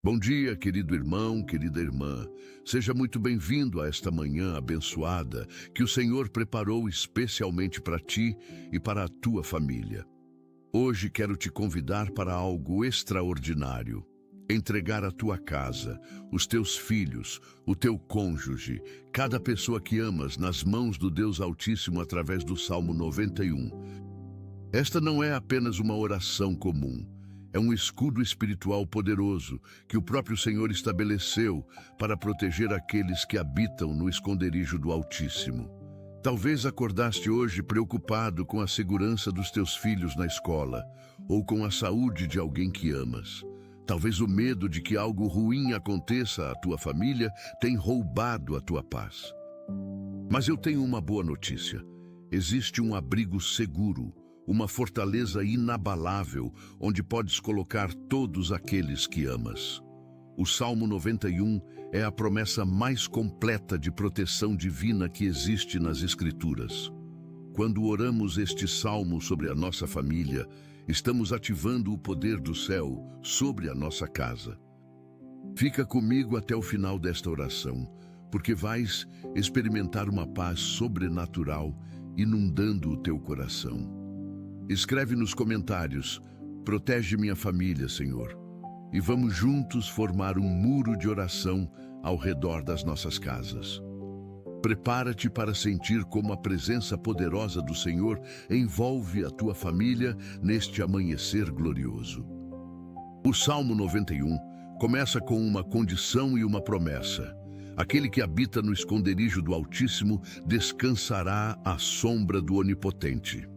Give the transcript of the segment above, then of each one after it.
Bom dia, querido irmão, querida irmã. Seja muito bem-vindo a esta manhã abençoada que o Senhor preparou especialmente para ti e para a tua família. Hoje quero te convidar para algo extraordinário. Entregar a tua casa, os teus filhos, o teu cônjuge, cada pessoa que amas nas mãos do Deus Altíssimo através do Salmo 91. Esta não é apenas uma oração comum. É um escudo espiritual poderoso que o próprio Senhor estabeleceu para proteger aqueles que habitam no esconderijo do Altíssimo. Talvez acordaste hoje preocupado com a segurança dos teus filhos na escola ou com a saúde de alguém que amas. Talvez o medo de que algo ruim aconteça à tua família tenha roubado a tua paz. Mas eu tenho uma boa notícia. Existe um abrigo seguro, uma fortaleza inabalável, onde podes colocar todos aqueles que amas. O Salmo 91 é a promessa mais completa de proteção divina que existe nas Escrituras. Quando oramos este salmo sobre a nossa família, estamos ativando o poder do céu sobre a nossa casa. Fica comigo até o final desta oração, porque vais experimentar uma paz sobrenatural inundando o teu coração. Escreve nos comentários: protege minha família, Senhor. E vamos juntos formar um muro de oração ao redor das nossas casas. Prepara-te para sentir como a presença poderosa do Senhor envolve a tua família neste amanhecer glorioso. O Salmo 91 começa com uma condição e uma promessa. Aquele que habita no esconderijo do Altíssimo descansará à sombra do Onipotente.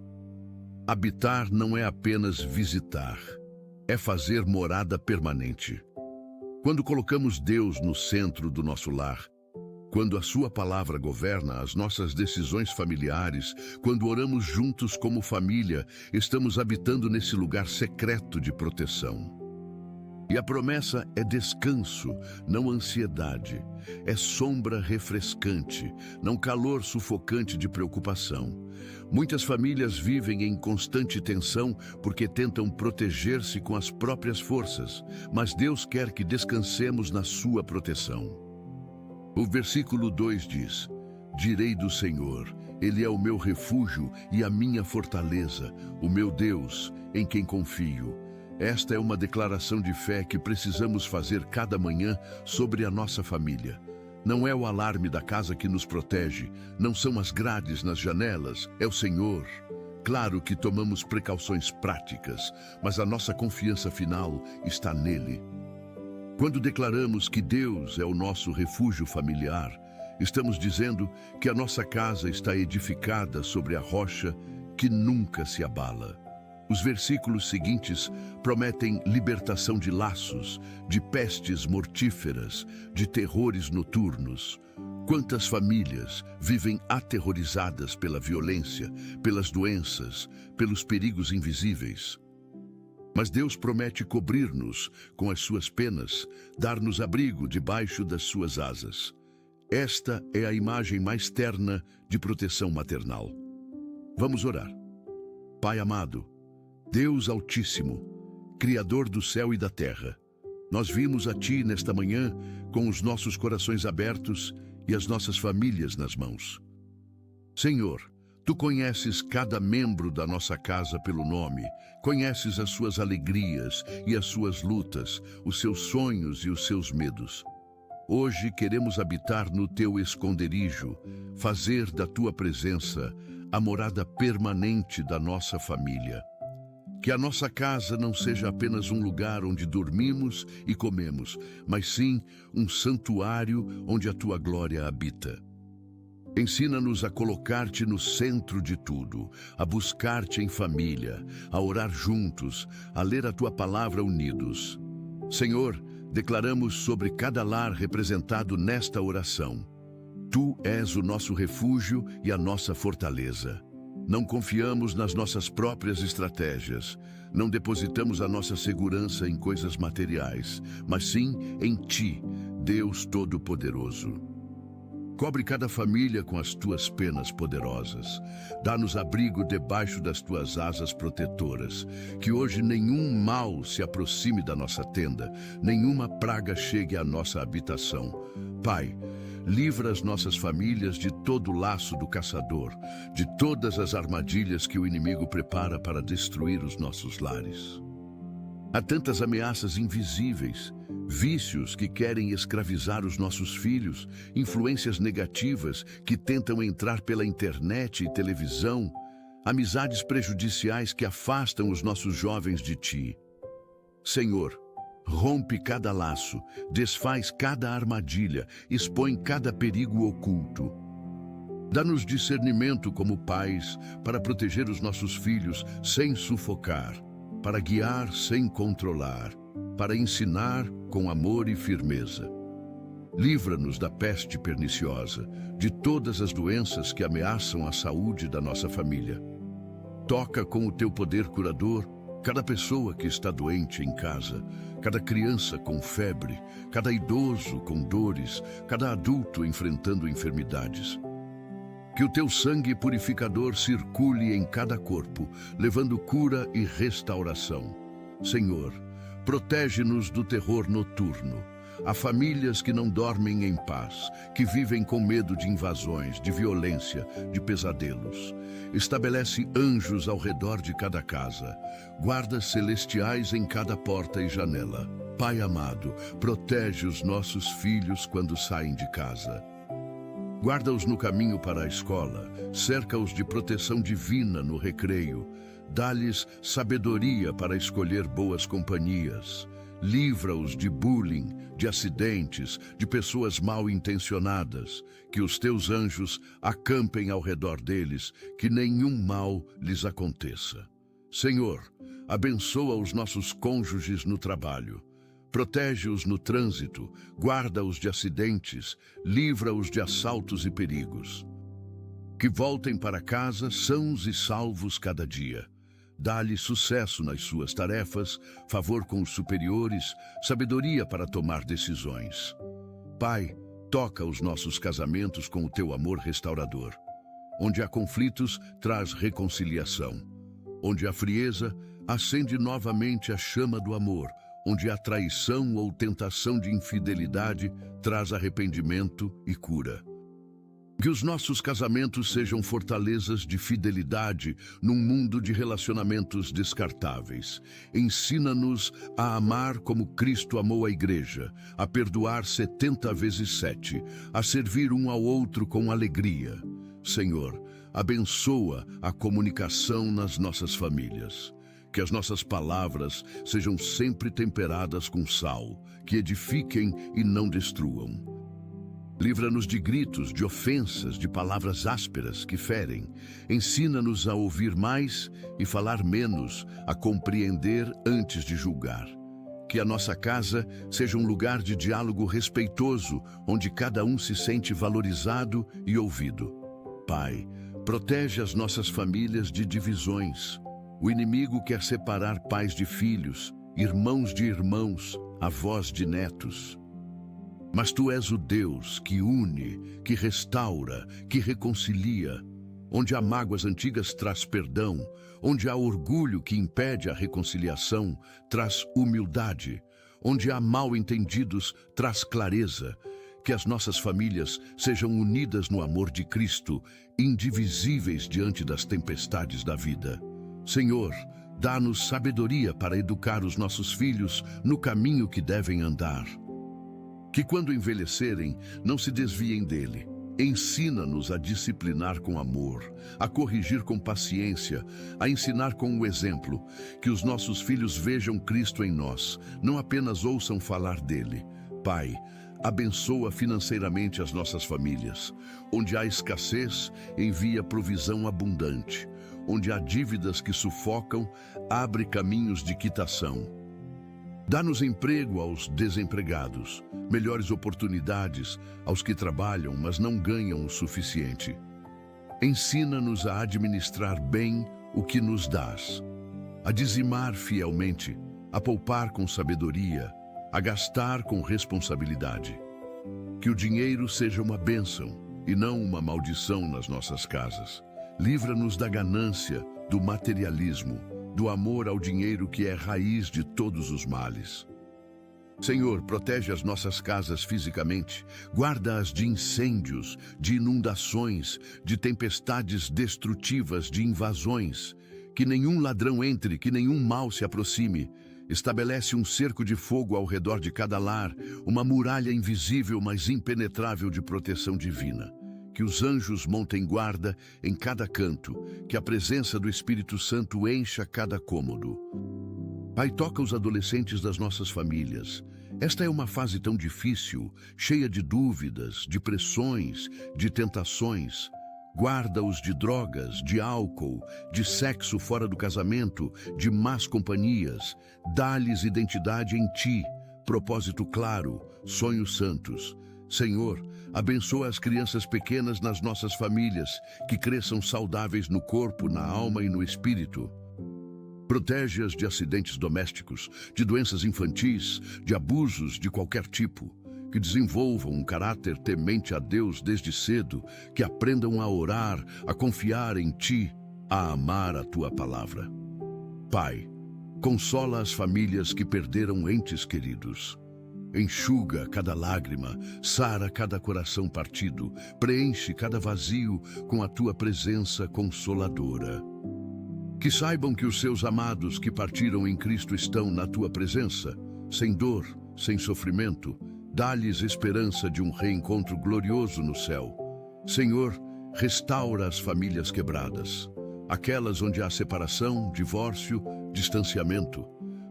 Habitar não é apenas visitar, é fazer morada permanente. Quando colocamos Deus no centro do nosso lar, quando a sua palavra governa as nossas decisões familiares, quando oramos juntos como família, estamos habitando nesse lugar secreto de proteção. E a promessa é descanso, não ansiedade. É sombra refrescante, não calor sufocante de preocupação. Muitas famílias vivem em constante tensão porque tentam proteger-se com as próprias forças, mas Deus quer que descansemos na sua proteção. O versículo 2 diz: Direi do Senhor, Ele é o meu refúgio e a minha fortaleza, o meu Deus, em quem confio. Esta é uma declaração de fé que precisamos fazer cada manhã sobre a nossa família. Não é o alarme da casa que nos protege, não são as grades nas janelas, é o Senhor. Claro que tomamos precauções práticas, mas a nossa confiança final está nele. Quando declaramos que Deus é o nosso refúgio familiar, estamos dizendo que a nossa casa está edificada sobre a rocha que nunca se abala. Os versículos seguintes prometem libertação de laços, de pestes mortíferas, de terrores noturnos. Quantas famílias vivem aterrorizadas pela violência, pelas doenças, pelos perigos invisíveis? Mas Deus promete cobrir-nos com as suas penas, dar-nos abrigo debaixo das suas asas. Esta é a imagem mais terna de proteção maternal. Vamos orar. Pai amado, Deus Altíssimo, Criador do céu e da terra, nós vimos a Ti nesta manhã com os nossos corações abertos e as nossas famílias nas mãos. Senhor, Tu conheces cada membro da nossa casa pelo nome, conheces as suas alegrias e as suas lutas, os seus sonhos e os seus medos. Hoje queremos habitar no Teu esconderijo, fazer da Tua presença a morada permanente da nossa família. Que a nossa casa não seja apenas um lugar onde dormimos e comemos, mas sim um santuário onde a Tua glória habita. Ensina-nos a colocar-Te no centro de tudo, a buscar-Te em família, a orar juntos, a ler a Tua palavra unidos. Senhor, declaramos sobre cada lar representado nesta oração: Tu és o nosso refúgio e a nossa fortaleza. Não confiamos nas nossas próprias estratégias, não depositamos a nossa segurança em coisas materiais, mas sim em Ti, Deus Todo-Poderoso. Cobre cada família com as tuas penas poderosas. Dá-nos abrigo debaixo das tuas asas protetoras. Que hoje nenhum mal se aproxime da nossa tenda, nenhuma praga chegue à nossa habitação. Pai, livra as nossas famílias de todo o laço do caçador, de todas as armadilhas que o inimigo prepara para destruir os nossos lares. Há tantas ameaças invisíveis, vícios que querem escravizar os nossos filhos, influências negativas que tentam entrar pela internet e televisão, amizades prejudiciais que afastam os nossos jovens de ti. Senhor, rompe cada laço, desfaz cada armadilha, expõe cada perigo oculto. Dá-nos discernimento como pais para proteger os nossos filhos sem sufocar, para guiar sem controlar, para ensinar com amor e firmeza. Livra-nos da peste perniciosa, de todas as doenças que ameaçam a saúde da nossa família. Toca com o teu poder curador cada pessoa que está doente em casa, cada criança com febre, cada idoso com dores, cada adulto enfrentando enfermidades. Que o teu sangue purificador circule em cada corpo, levando cura e restauração. Senhor, protege-nos do terror noturno. Há famílias que não dormem em paz, que vivem com medo de invasões, de violência, de pesadelos. Estabelece anjos ao redor de cada casa, guardas celestiais em cada porta e janela. Pai amado, protege os nossos filhos quando saem de casa. Guarda-os no caminho para a escola, cerca-os de proteção divina no recreio, dá-lhes sabedoria para escolher boas companhias, livra-os de bullying, de acidentes, de pessoas mal intencionadas, que os teus anjos acampem ao redor deles, que nenhum mal lhes aconteça. Senhor, abençoa os nossos cônjuges no trabalho. Protege-os no trânsito, guarda-os de acidentes, livra-os de assaltos e perigos. Que voltem para casa sãos e salvos cada dia. Dá-lhes sucesso nas suas tarefas, favor com os superiores, sabedoria para tomar decisões. Pai, toca os nossos casamentos com o teu amor restaurador. Onde há conflitos, traz reconciliação. Onde há frieza, acende novamente a chama do amor. Onde há traição ou tentação de infidelidade, traz arrependimento e cura. Que os nossos casamentos sejam fortalezas de fidelidade num mundo de relacionamentos descartáveis. Ensina-nos a amar como Cristo amou a igreja, a perdoar 70 vezes 7, a servir um ao outro com alegria. Senhor, abençoa a comunicação nas nossas famílias. Que as nossas palavras sejam sempre temperadas com sal, que edifiquem e não destruam. Livra-nos de gritos, de ofensas, de palavras ásperas que ferem. Ensina-nos a ouvir mais e falar menos, a compreender antes de julgar. Que a nossa casa seja um lugar de diálogo respeitoso, onde cada um se sente valorizado e ouvido. Pai, protege as nossas famílias de divisões. O inimigo quer separar pais de filhos, irmãos de irmãos, avós de netos. Mas tu és o Deus que une, que restaura, que reconcilia. Onde há mágoas antigas traz perdão, onde há orgulho que impede a reconciliação, traz humildade. Onde há mal-entendidos, traz clareza. Que as nossas famílias sejam unidas no amor de Cristo, indivisíveis diante das tempestades da vida. Senhor, dá-nos sabedoria para educar os nossos filhos no caminho que devem andar. Que quando envelhecerem, não se desviem dele. Ensina-nos a disciplinar com amor, a corrigir com paciência, a ensinar com o exemplo. Que os nossos filhos vejam Cristo em nós, não apenas ouçam falar dele. Pai, abençoa financeiramente as nossas famílias. Onde há escassez, envia provisão abundante. Onde há dívidas que sufocam, abre caminhos de quitação. Dá-nos emprego aos desempregados, melhores oportunidades aos que trabalham, mas não ganham o suficiente. Ensina-nos a administrar bem o que nos dás, a dizimar fielmente, a poupar com sabedoria, a gastar com responsabilidade. Que o dinheiro seja uma bênção, e não uma maldição nas nossas casas. Livra-nos da ganância, do materialismo, do amor ao dinheiro que é raiz de todos os males. Senhor, protege as nossas casas fisicamente, guarda-as de incêndios, de inundações, de tempestades destrutivas, de invasões. Que nenhum ladrão entre, que nenhum mal se aproxime. Estabelece um cerco de fogo ao redor de cada lar, uma muralha invisível, mas impenetrável de proteção divina. Que os anjos montem guarda em cada canto, que a presença do Espírito Santo encha cada cômodo. Pai, toca os adolescentes das nossas famílias. Esta é uma fase tão difícil, cheia de dúvidas, de pressões, de tentações. Guarda-os de drogas, de álcool, de sexo fora do casamento, de más companhias. Dá-lhes identidade em Ti, propósito claro, sonhos santos. Senhor, abençoa as crianças pequenas nas nossas famílias, que cresçam saudáveis no corpo, na alma e no espírito. Protege-as de acidentes domésticos, de doenças infantis, de abusos de qualquer tipo. Que desenvolvam um caráter temente a Deus desde cedo, que aprendam a orar, a confiar em Ti, a amar a Tua palavra. Pai, consola as famílias que perderam entes queridos. Enxuga cada lágrima, sara cada coração partido, preenche cada vazio com a Tua presença consoladora. Que saibam que os seus amados que partiram em Cristo estão na Tua presença, sem dor, sem sofrimento. Dá-lhes esperança de um reencontro glorioso no céu. Senhor, restaura as famílias quebradas, aquelas onde há separação, divórcio, distanciamento.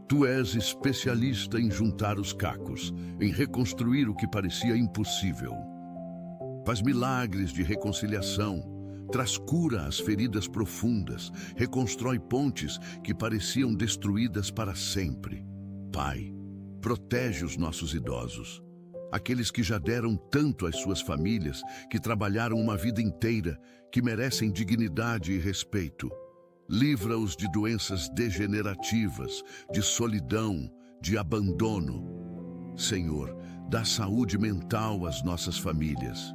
Tu és especialista em juntar os cacos, em reconstruir o que parecia impossível. Faz milagres de reconciliação, traz cura às feridas profundas, reconstrói pontes que pareciam destruídas para sempre. Pai, protege os nossos idosos, aqueles que já deram tanto às suas famílias, que trabalharam uma vida inteira, que merecem dignidade e respeito. Livra-os de doenças degenerativas, de solidão, de abandono. Senhor, dá saúde mental às nossas famílias.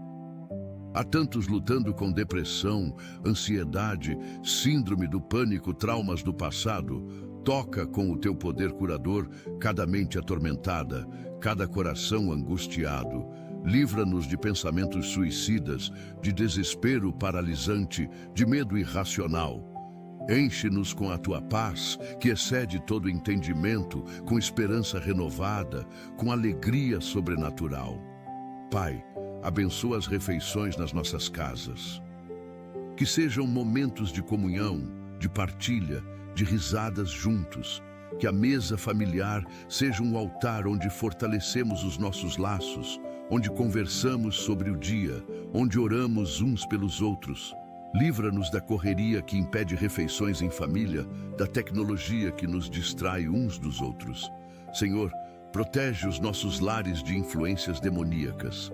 Há tantos lutando com depressão, ansiedade, síndrome do pânico, traumas do passado. Toca com o Teu poder curador cada mente atormentada, cada coração angustiado. Livra-nos de pensamentos suicidas, de desespero paralisante, de medo irracional. Enche-nos com a Tua paz, que excede todo entendimento, com esperança renovada, com alegria sobrenatural. Pai, abençoa as refeições nas nossas casas. Que sejam momentos de comunhão, de partilha, de risadas juntos. Que a mesa familiar seja um altar onde fortalecemos os nossos laços, onde conversamos sobre o dia, onde oramos uns pelos outros. Livra-nos da correria que impede refeições em família, da tecnologia que nos distrai uns dos outros. Senhor, protege os nossos lares de influências demoníacas.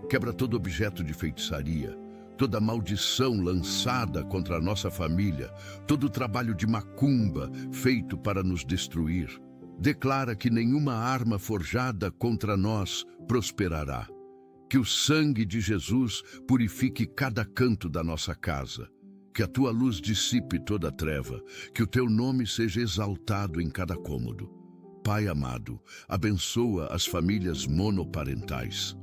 Quebra todo objeto de feitiçaria, toda maldição lançada contra a nossa família, todo trabalho de macumba feito para nos destruir. Declara que nenhuma arma forjada contra nós prosperará. Que o sangue de Jesus purifique cada canto da nossa casa. Que a Tua luz dissipe toda treva. Que o Teu nome seja exaltado em cada cômodo. Pai amado, abençoa as famílias monoparentais.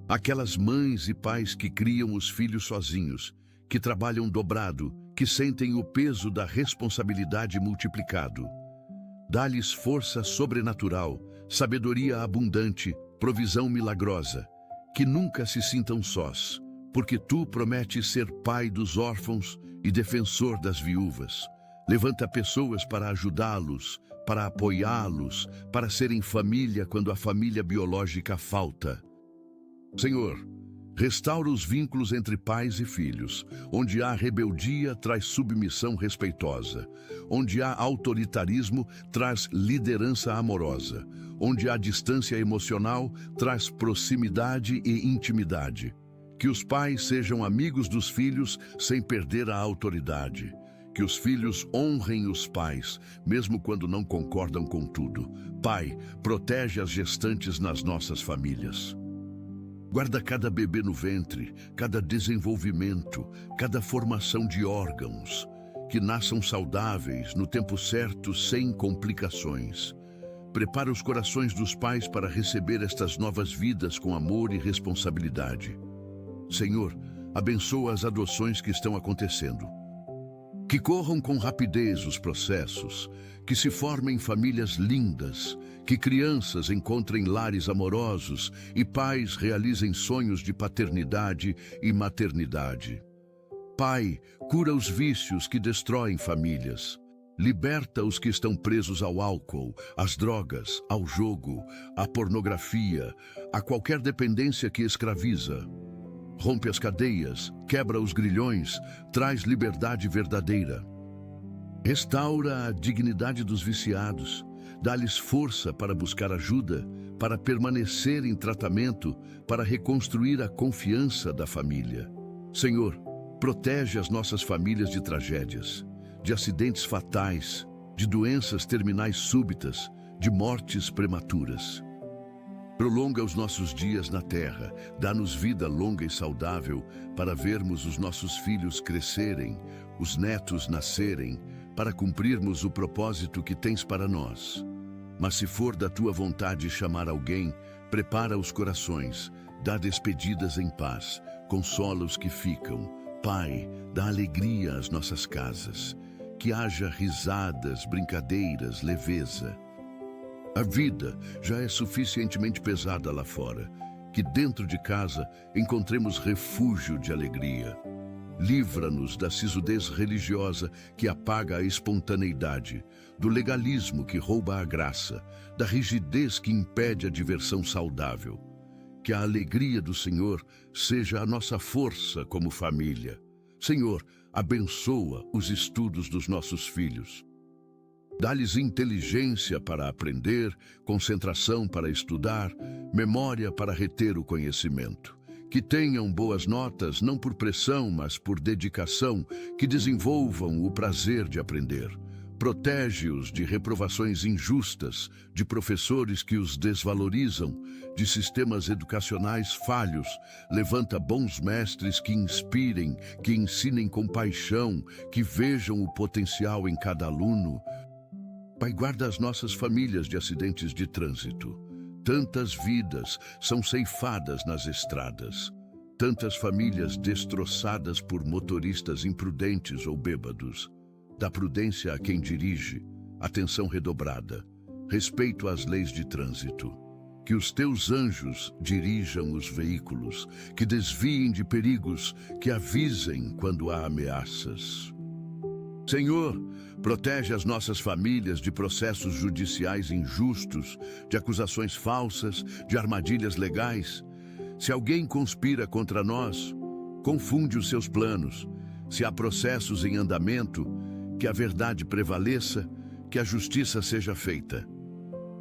Aquelas mães e pais que criam os filhos sozinhos, que trabalham dobrado, que sentem o peso da responsabilidade multiplicado. Dá-lhes força sobrenatural, sabedoria abundante, provisão milagrosa. Que nunca se sintam sós, porque Tu prometes ser pai dos órfãos e defensor das viúvas. Levanta pessoas para ajudá-los, para apoiá-los, para serem família quando a família biológica falta. Senhor, restaura os vínculos entre pais e filhos. Onde há rebeldia, traz submissão respeitosa. Onde há autoritarismo, traz liderança amorosa. Onde há distância emocional, traz proximidade e intimidade. Que os pais sejam amigos dos filhos sem perder a autoridade. Que os filhos honrem os pais, mesmo quando não concordam com tudo. Pai, protege as gestantes nas nossas famílias. Guarda cada bebê no ventre, cada desenvolvimento, cada formação de órgãos, que nasçam saudáveis no tempo certo, sem complicações. Prepara os corações dos pais para receber estas novas vidas com amor e responsabilidade. Senhor, abençoa as adoções que estão acontecendo. Que corram com rapidez os processos, que se formem famílias lindas, que crianças encontrem lares amorosos e pais realizem sonhos de paternidade e maternidade. Pai, cura os vícios que destroem famílias. Liberta os que estão presos ao álcool, às drogas, ao jogo, à pornografia, a qualquer dependência que escraviza. Rompe as cadeias, quebra os grilhões, traz liberdade verdadeira. Restaura a dignidade dos viciados, dá-lhes força para buscar ajuda, para permanecer em tratamento, para reconstruir a confiança da família. Senhor, protege as nossas famílias de tragédias, de acidentes fatais, de doenças terminais súbitas, de mortes prematuras. Prolonga os nossos dias na terra, dá-nos vida longa e saudável para vermos os nossos filhos crescerem, os netos nascerem, para cumprirmos o propósito que tens para nós. Mas se for da tua vontade chamar alguém, prepara os corações, dá despedidas em paz, consola os que ficam. Pai, dá alegria às nossas casas, que haja risadas, brincadeiras, leveza. A vida já é suficientemente pesada lá fora, que dentro de casa encontremos refúgio de alegria. Livra-nos da sisudez religiosa que apaga a espontaneidade, do legalismo que rouba a graça, da rigidez que impede a diversão saudável. Que a alegria do Senhor seja a nossa força como família. Senhor, abençoa os estudos dos nossos filhos. Dá-lhes inteligência para aprender, concentração para estudar, memória para reter o conhecimento. Que tenham boas notas, não por pressão, mas por dedicação, que desenvolvam o prazer de aprender. Protege-os de reprovações injustas, de professores que os desvalorizam, de sistemas educacionais falhos. Levanta bons mestres que inspirem, que ensinem com paixão, que vejam o potencial em cada aluno. Pai, guarda as nossas famílias de acidentes de trânsito. Tantas vidas são ceifadas nas estradas. Tantas famílias destroçadas por motoristas imprudentes ou bêbados. Dá prudência a quem dirige, atenção redobrada, respeito às leis de trânsito. Que os teus anjos dirijam os veículos, que desviem de perigos, que avisem quando há ameaças. Senhor, protege as nossas famílias de processos judiciais injustos, de acusações falsas, de armadilhas legais. Se alguém conspira contra nós, confunde os seus planos. Se há processos em andamento, que a verdade prevaleça, que a justiça seja feita.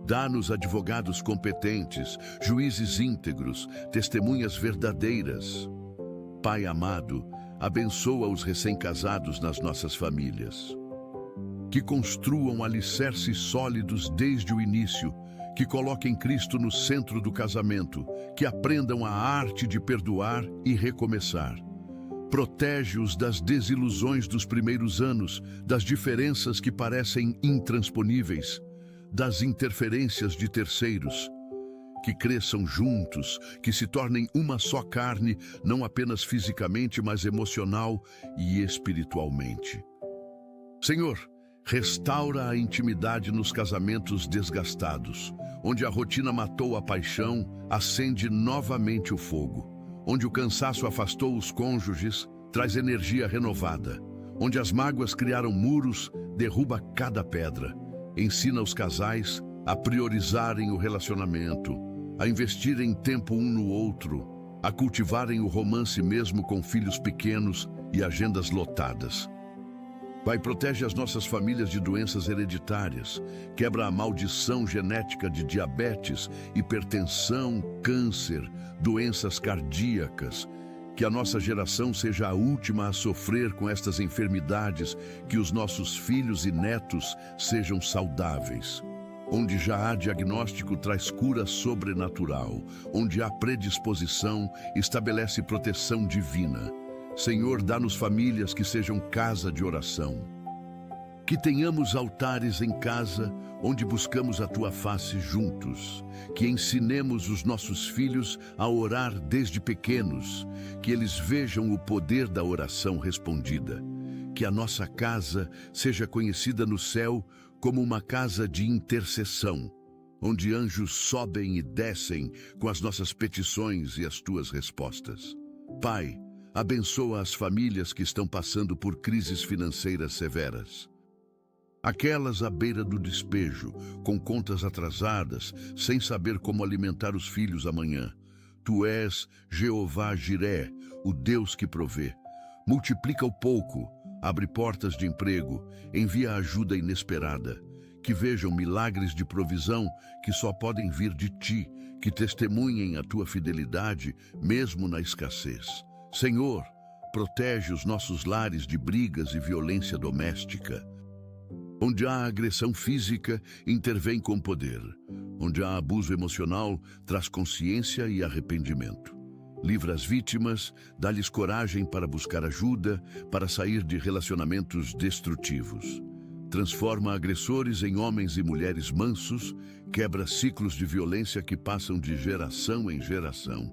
Dá-nos advogados competentes, juízes íntegros, testemunhas verdadeiras. Pai amado, abençoa os recém-casados nas nossas famílias. Que construam alicerces sólidos desde o início, que coloquem Cristo no centro do casamento, que aprendam a arte de perdoar e recomeçar. Protege-os das desilusões dos primeiros anos, das diferenças que parecem intransponíveis, das interferências de terceiros. Que cresçam juntos, que se tornem uma só carne, não apenas fisicamente, mas emocional e espiritualmente. Senhor, restaura a intimidade nos casamentos desgastados, onde a rotina matou a paixão, acende novamente o fogo. Onde o cansaço afastou os cônjuges, traz energia renovada. Onde as mágoas criaram muros, derruba cada pedra. Ensina os casais a priorizarem o relacionamento, a investirem tempo um no outro, a cultivarem o romance mesmo com filhos pequenos e agendas lotadas. Pai, protege as nossas famílias de doenças hereditárias, quebra a maldição genética de diabetes, hipertensão, câncer, doenças cardíacas. Que a nossa geração seja a última a sofrer com estas enfermidades, que os nossos filhos e netos sejam saudáveis. Onde já há diagnóstico, traz cura sobrenatural. Onde há predisposição, estabelece proteção divina. Senhor, dá-nos famílias que sejam casa de oração. Que tenhamos altares em casa, onde buscamos a Tua face juntos. Que ensinemos os nossos filhos a orar desde pequenos. Que eles vejam o poder da oração respondida. Que a nossa casa seja conhecida no céu como uma casa de intercessão, onde anjos sobem e descem com as nossas petições e as Tuas respostas. Pai, abençoa as famílias que estão passando por crises financeiras severas. Aquelas à beira do despejo, com contas atrasadas, sem saber como alimentar os filhos amanhã. Tu és Jeová Jiré, o Deus que provê. Multiplica o pouco, abre portas de emprego, envia ajuda inesperada. Que vejam milagres de provisão que só podem vir de Ti, que testemunhem a Tua fidelidade, mesmo na escassez. Senhor, protege os nossos lares de brigas e violência doméstica. Onde há agressão física, intervém com poder. Onde há abuso emocional, traz consciência e arrependimento. Livra as vítimas, dá-lhes coragem para buscar ajuda, para sair de relacionamentos destrutivos. Transforma agressores em homens e mulheres mansos, quebra ciclos de violência que passam de geração em geração.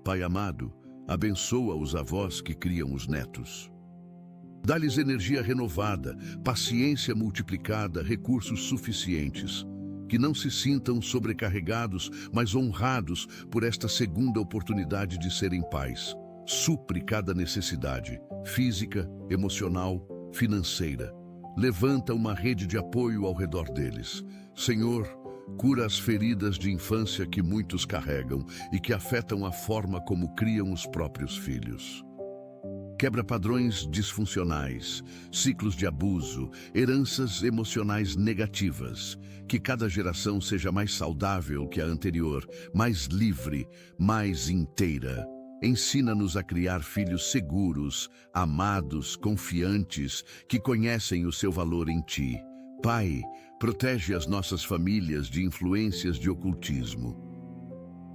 Pai amado, abençoa os avós que criam os netos. Dá-lhes energia renovada, paciência multiplicada, recursos suficientes. Que não se sintam sobrecarregados, mas honrados por esta segunda oportunidade de serem pais. Supre cada necessidade, física, emocional, financeira. Levanta uma rede de apoio ao redor deles. Senhor, cura as feridas de infância que muitos carregam e que afetam a forma como criam os próprios filhos. Quebra padrões disfuncionais, ciclos de abuso, heranças emocionais negativas. Que cada geração seja mais saudável que a anterior, mais livre, mais inteira. Ensina-nos a criar filhos seguros, amados, confiantes, que conhecem o seu valor em Ti. Pai, protege as nossas famílias de influências de ocultismo,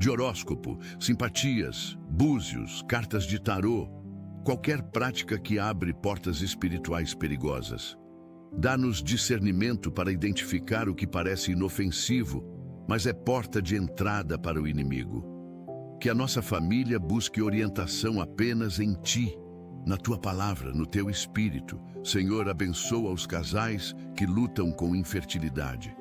de horóscopo, simpatias, búzios, cartas de tarô, qualquer prática que abre portas espirituais perigosas. Dá-nos discernimento para identificar o que parece inofensivo, mas é porta de entrada para o inimigo. Que a nossa família busque orientação apenas em Ti, na Tua palavra, no Teu Espírito. Senhor, abençoa os casais que lutam com infertilidade.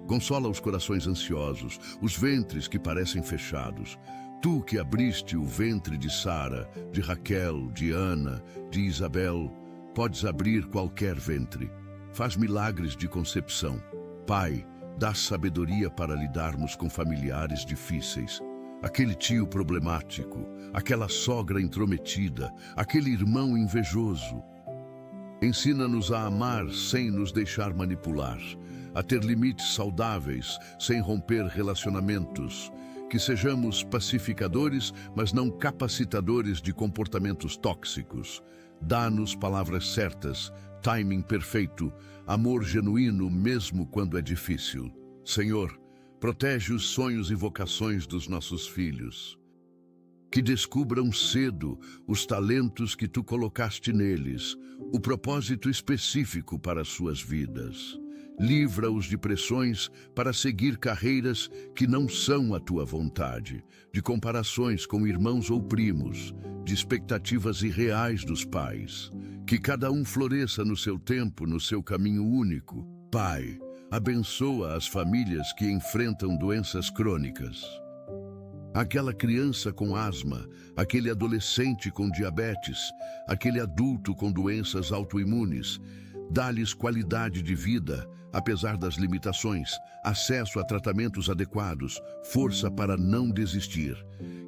Consola os corações ansiosos, os ventres que parecem fechados. Tu que abriste o ventre de Sara, de Raquel, de Ana, de Isabel, podes abrir qualquer ventre. Faz milagres de concepção. Pai, dá sabedoria para lidarmos com familiares difíceis. Aquele tio problemático, aquela sogra intrometida, aquele irmão invejoso. Ensina-nos a amar sem nos deixar manipular, a ter limites saudáveis sem romper relacionamentos. Que sejamos pacificadores, mas não capacitadores de comportamentos tóxicos. Dá-nos palavras certas, timing perfeito, amor genuíno mesmo quando é difícil. Senhor, protege os sonhos e vocações dos nossos filhos. Que descubram cedo os talentos que Tu colocaste neles, o propósito específico para as suas vidas. Livra-os de pressões para seguir carreiras que não são a Tua vontade, de comparações com irmãos ou primos, de expectativas irreais dos pais. Que cada um floresça no seu tempo, no seu caminho único. Pai, abençoa as famílias que enfrentam doenças crônicas. Aquela criança com asma, aquele adolescente com diabetes, aquele adulto com doenças autoimunes. Dá-lhes qualidade de vida, apesar das limitações, acesso a tratamentos adequados, força para não desistir.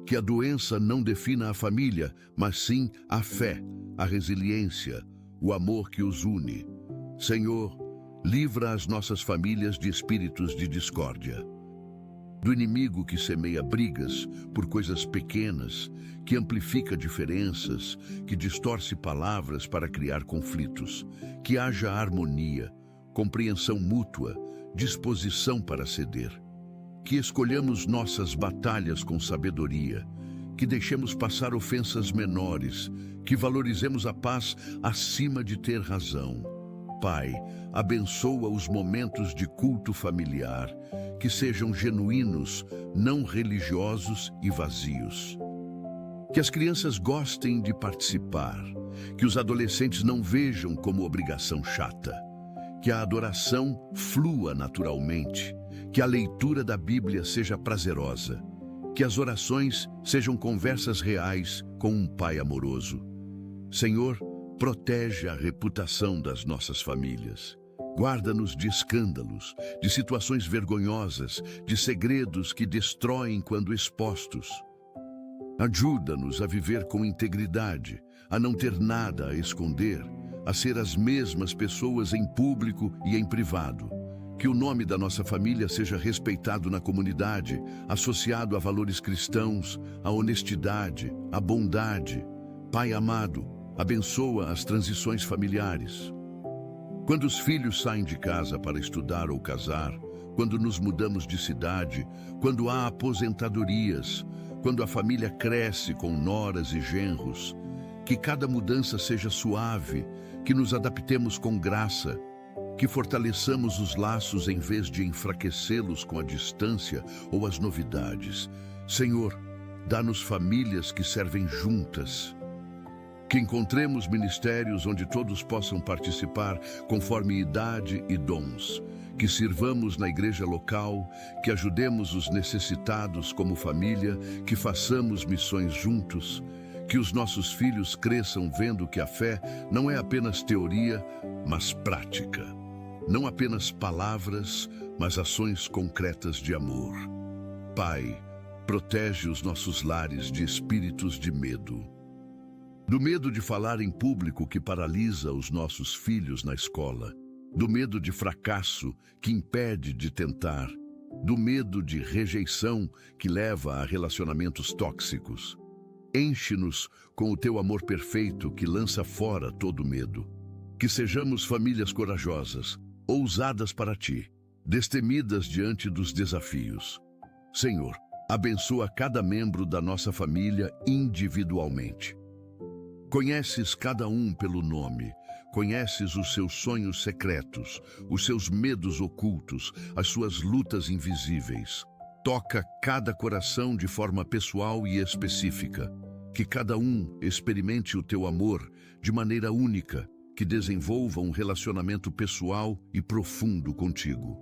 Que a doença não defina a família, mas sim a fé, a resiliência, o amor que os une. Senhor, livra as nossas famílias de espíritos de discórdia. Do inimigo que semeia brigas por coisas pequenas, que amplifica diferenças, que distorce palavras para criar conflitos. Que haja harmonia, compreensão mútua, disposição para ceder. Que escolhamos nossas batalhas com sabedoria, que deixemos passar ofensas menores, que valorizemos a paz acima de ter razão. Pai, abençoa os momentos de culto familiar, que sejam genuínos, não religiosos e vazios. Que as crianças gostem de participar, que os adolescentes não vejam como obrigação chata, que a adoração flua naturalmente, que a leitura da Bíblia seja prazerosa, que as orações sejam conversas reais com um Pai amoroso. Senhor, protege a reputação das nossas famílias. Guarda-nos de escândalos, de situações vergonhosas, de segredos que destroem quando expostos. Ajuda-nos a viver com integridade, a não ter nada a esconder, a ser as mesmas pessoas em público e em privado. Que o nome da nossa família seja respeitado na comunidade, associado a valores cristãos, a honestidade, a bondade. Pai amado, abençoa as transições familiares. Quando os filhos saem de casa para estudar ou casar, quando nos mudamos de cidade, quando há aposentadorias, quando a família cresce com noras e genros, que cada mudança seja suave, que nos adaptemos com graça, que fortaleçamos os laços em vez de enfraquecê-los com a distância ou as novidades. Senhor, dá-nos famílias que servem juntas. Que encontremos ministérios onde todos possam participar conforme idade e dons. Que sirvamos na igreja local, que ajudemos os necessitados como família, que façamos missões juntos. Que os nossos filhos cresçam vendo que a fé não é apenas teoria, mas prática. Não apenas palavras, mas ações concretas de amor. Pai, protege os nossos lares de espíritos de medo. Do medo de falar em público que paralisa os nossos filhos na escola. Do medo de fracasso que impede de tentar. Do medo de rejeição que leva a relacionamentos tóxicos. Enche-nos com o teu amor perfeito que lança fora todo medo. Que sejamos famílias corajosas, ousadas para ti, destemidas diante dos desafios. Senhor, abençoa cada membro da nossa família individualmente. Conheces cada um pelo nome, conheces os seus sonhos secretos, os seus medos ocultos, as suas lutas invisíveis. Toca cada coração de forma pessoal e específica. Que cada um experimente o teu amor de maneira única, que desenvolva um relacionamento pessoal e profundo contigo.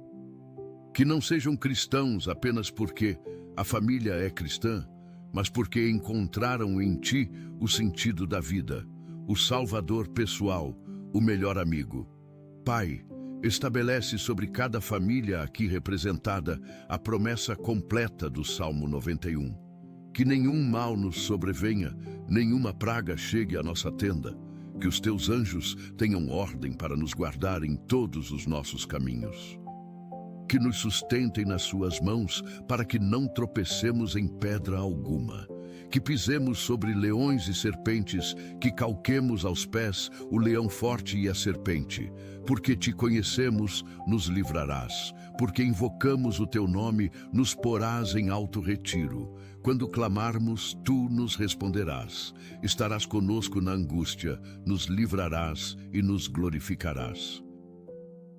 Que não sejam cristãos apenas porque a família é cristã, mas porque encontraram em ti o sentido da vida, o salvador pessoal, o melhor amigo. Pai, estabelece sobre cada família aqui representada a promessa completa do Salmo 91. Que nenhum mal nos sobrevenha, nenhuma praga chegue à nossa tenda. Que os teus anjos tenham ordem para nos guardar em todos os nossos caminhos. Que nos sustentem nas suas mãos para que não tropecemos em pedra alguma. Que pisemos sobre leões e serpentes, que calquemos aos pés o leão forte e a serpente. Porque te conhecemos, nos livrarás. Porque invocamos o teu nome, nos porás em alto retiro. Quando clamarmos, tu nos responderás. Estarás conosco na angústia, nos livrarás e nos glorificarás.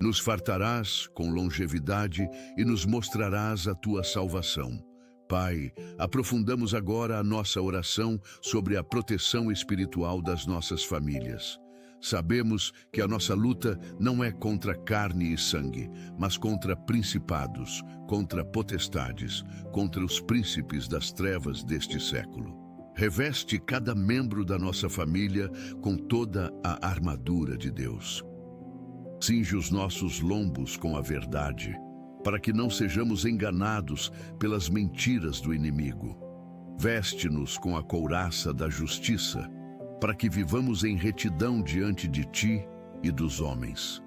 Nos fartarás com longevidade e nos mostrarás a tua salvação. Pai, aprofundamos agora a nossa oração sobre a proteção espiritual das nossas famílias. Sabemos que a nossa luta não é contra carne e sangue, mas contra principados, contra potestades, contra os príncipes das trevas deste século. Reveste cada membro da nossa família com toda a armadura de Deus. Cinge os nossos lombos com a verdade, para que não sejamos enganados pelas mentiras do inimigo. Veste-nos com a couraça da justiça, para que vivamos em retidão diante de ti e dos homens.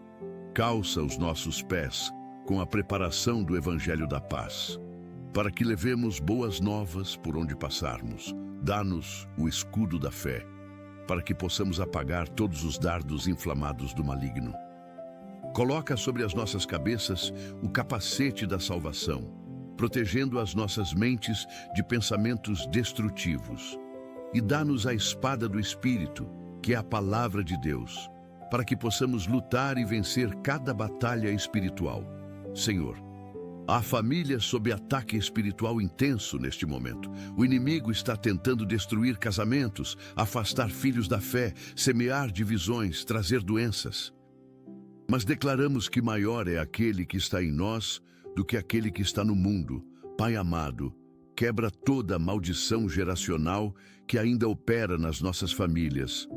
Calça os nossos pés com a preparação do Evangelho da Paz, para que levemos boas novas por onde passarmos. Dá-nos o escudo da fé, para que possamos apagar todos os dardos inflamados do maligno. Coloca sobre as nossas cabeças o capacete da salvação, protegendo as nossas mentes de pensamentos destrutivos. E dá-nos a espada do Espírito, que é a palavra de Deus, para que possamos lutar e vencer cada batalha espiritual. Senhor, há famílias sob ataque espiritual intenso neste momento. O inimigo está tentando destruir casamentos, afastar filhos da fé, semear divisões, trazer doenças. Mas declaramos que maior é aquele que está em nós do que aquele que está no mundo. Pai amado, quebra toda a maldição geracional que ainda opera nas nossas famílias.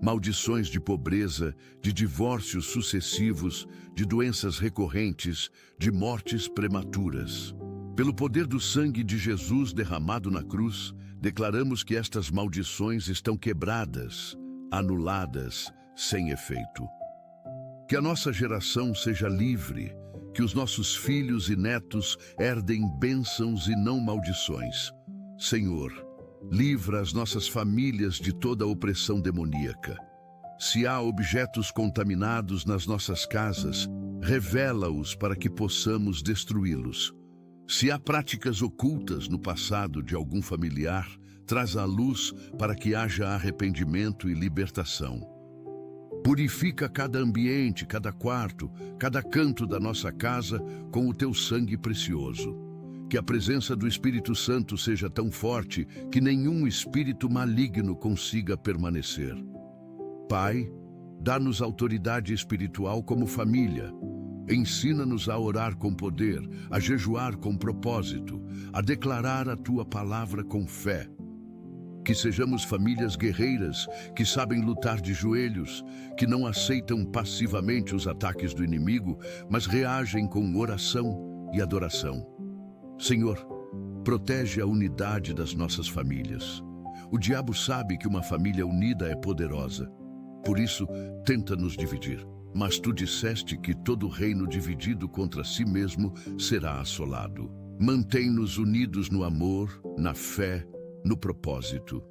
Maldições de pobreza, de divórcios sucessivos, de doenças recorrentes, de mortes prematuras. Pelo poder do sangue de Jesus derramado na cruz, declaramos que estas maldições estão quebradas, anuladas, sem efeito. Que a nossa geração seja livre, que os nossos filhos e netos herdem bênçãos e não maldições. Senhor, livra as nossas famílias de toda a opressão demoníaca. Se há objetos contaminados nas nossas casas, revela-os para que possamos destruí-los. Se há práticas ocultas no passado de algum familiar, traz à luz para que haja arrependimento e libertação. Purifica cada ambiente, cada quarto, cada canto da nossa casa com o teu sangue precioso. Que a presença do Espírito Santo seja tão forte que nenhum espírito maligno consiga permanecer. Pai, dá-nos autoridade espiritual como família. Ensina-nos a orar com poder, a jejuar com propósito, a declarar a tua palavra com fé. Que sejamos famílias guerreiras, que sabem lutar de joelhos, que não aceitam passivamente os ataques do inimigo, mas reagem com oração e adoração. Senhor, protege a unidade das nossas famílias. O diabo sabe que uma família unida é poderosa. Por isso, tenta nos dividir. Mas tu disseste que todo reino dividido contra si mesmo será assolado. Mantém-nos unidos no amor, na fé, no propósito.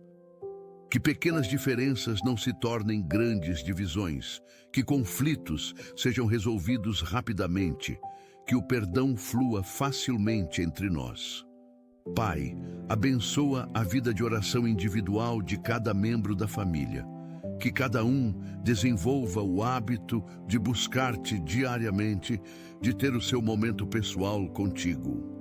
Que pequenas diferenças não se tornem grandes divisões, que conflitos sejam resolvidos rapidamente, que o perdão flua facilmente entre nós. Pai, abençoa a vida de oração individual de cada membro da família. Que cada um desenvolva o hábito de buscar-te diariamente, de ter o seu momento pessoal contigo.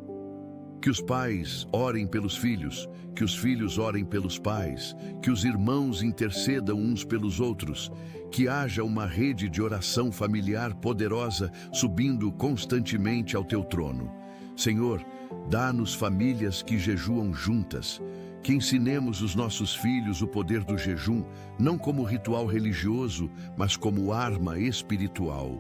Que os pais orem pelos filhos, que os filhos orem pelos pais, que os irmãos intercedam uns pelos outros, que haja uma rede de oração familiar poderosa subindo constantemente ao teu trono. Senhor, dá-nos famílias que jejuam juntas, que ensinemos os nossos filhos o poder do jejum, não como ritual religioso, mas como arma espiritual.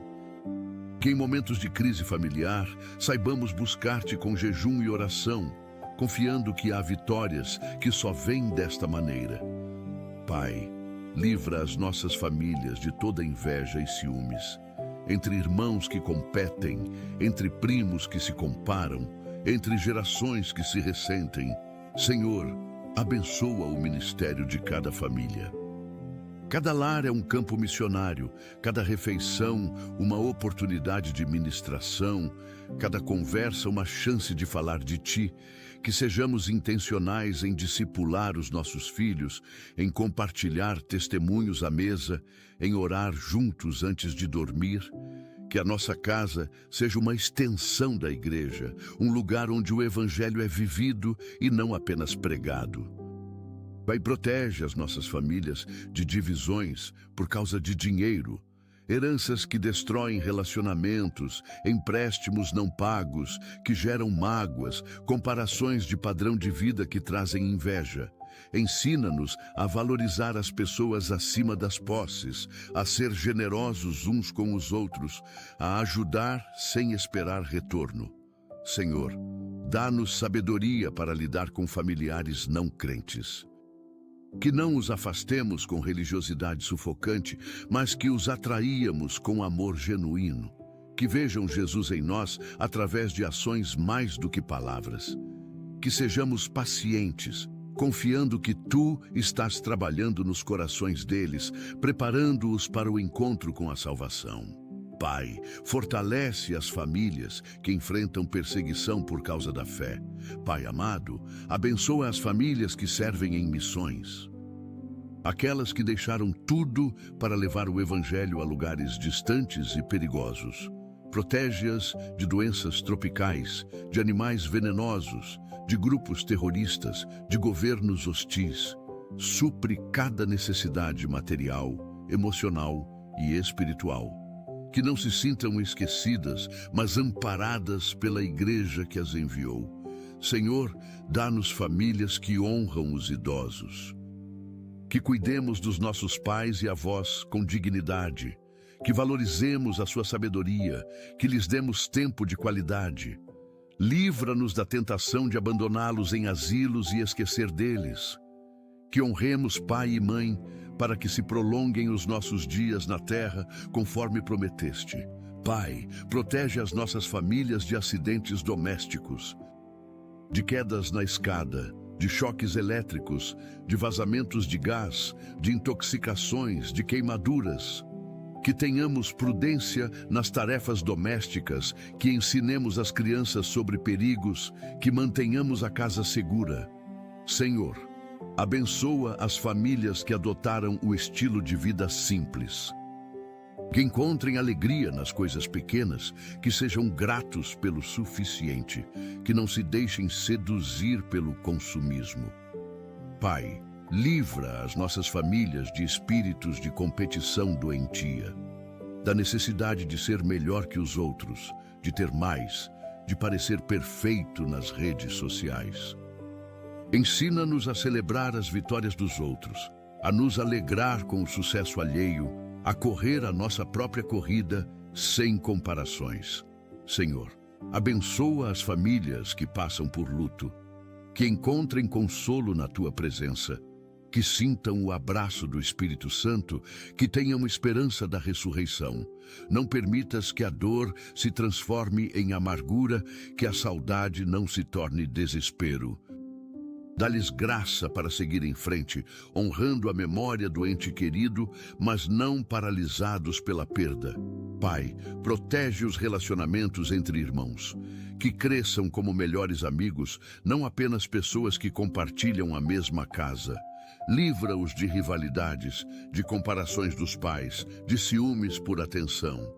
Que em momentos de crise familiar, saibamos buscar-te com jejum e oração, confiando que há vitórias que só vêm desta maneira. Pai, livra as nossas famílias de toda inveja e ciúmes, entre irmãos que competem, entre primos que se comparam, entre gerações que se ressentem. Senhor, abençoa o ministério de cada família. Cada lar é um campo missionário, cada refeição uma oportunidade de ministração, cada conversa uma chance de falar de ti. Que sejamos intencionais em discipular os nossos filhos, em compartilhar testemunhos à mesa, em orar juntos antes de dormir. Que a nossa casa seja uma extensão da igreja, um lugar onde o evangelho é vivido e não apenas pregado. Pai, protege as nossas famílias de divisões por causa de dinheiro, heranças que destroem relacionamentos, empréstimos não pagos que geram mágoas, comparações de padrão de vida que trazem inveja. Ensina-nos a valorizar as pessoas acima das posses, a ser generosos uns com os outros, a ajudar sem esperar retorno. Senhor, dá-nos sabedoria para lidar com familiares não crentes. Que não os afastemos com religiosidade sufocante, mas que os atraíamos com amor genuíno. Que vejam Jesus em nós através de ações mais do que palavras. Que sejamos pacientes, confiando que tu estás trabalhando nos corações deles, preparando-os para o encontro com a salvação. Pai, fortalece as famílias que enfrentam perseguição por causa da fé. Pai amado, abençoa as famílias que servem em missões. Aquelas que deixaram tudo para levar o Evangelho a lugares distantes e perigosos. Protege-as de doenças tropicais, de animais venenosos, de grupos terroristas, de governos hostis. Supre cada necessidade material, emocional e espiritual. Que não se sintam esquecidas, mas amparadas pela igreja que as enviou. Senhor, dá-nos famílias que honram os idosos. Que cuidemos dos nossos pais e avós com dignidade. Que valorizemos a sua sabedoria, que lhes demos tempo de qualidade. Livra-nos da tentação de abandoná-los em asilos e esquecer deles. Que honremos pai e mãe, para que se prolonguem os nossos dias na terra, conforme prometeste. Pai, protege as nossas famílias de acidentes domésticos, de quedas na escada, de choques elétricos, de vazamentos de gás, de intoxicações, de queimaduras. Que tenhamos prudência nas tarefas domésticas, que ensinemos as crianças sobre perigos, que mantenhamos a casa segura. Senhor, abençoa as famílias que adotaram o estilo de vida simples. Que encontrem alegria nas coisas pequenas, que sejam gratos pelo suficiente, que não se deixem seduzir pelo consumismo. Pai, livra as nossas famílias de espíritos de competição doentia, da necessidade de ser melhor que os outros, de ter mais, de parecer perfeito nas redes sociais. Ensina-nos a celebrar as vitórias dos outros, a nos alegrar com o sucesso alheio, a correr a nossa própria corrida sem comparações. Senhor, abençoa as famílias que passam por luto, que encontrem consolo na Tua presença, que sintam o abraço do Espírito Santo, que tenham esperança da ressurreição. Não permitas que a dor se transforme em amargura, que a saudade não se torne desespero. Dá-lhes graça para seguir em frente, honrando a memória do ente querido, mas não paralisados pela perda. Pai, protege os relacionamentos entre irmãos, que cresçam como melhores amigos, não apenas pessoas que compartilham a mesma casa. Livra-os de rivalidades, de comparações dos pais, de ciúmes por atenção.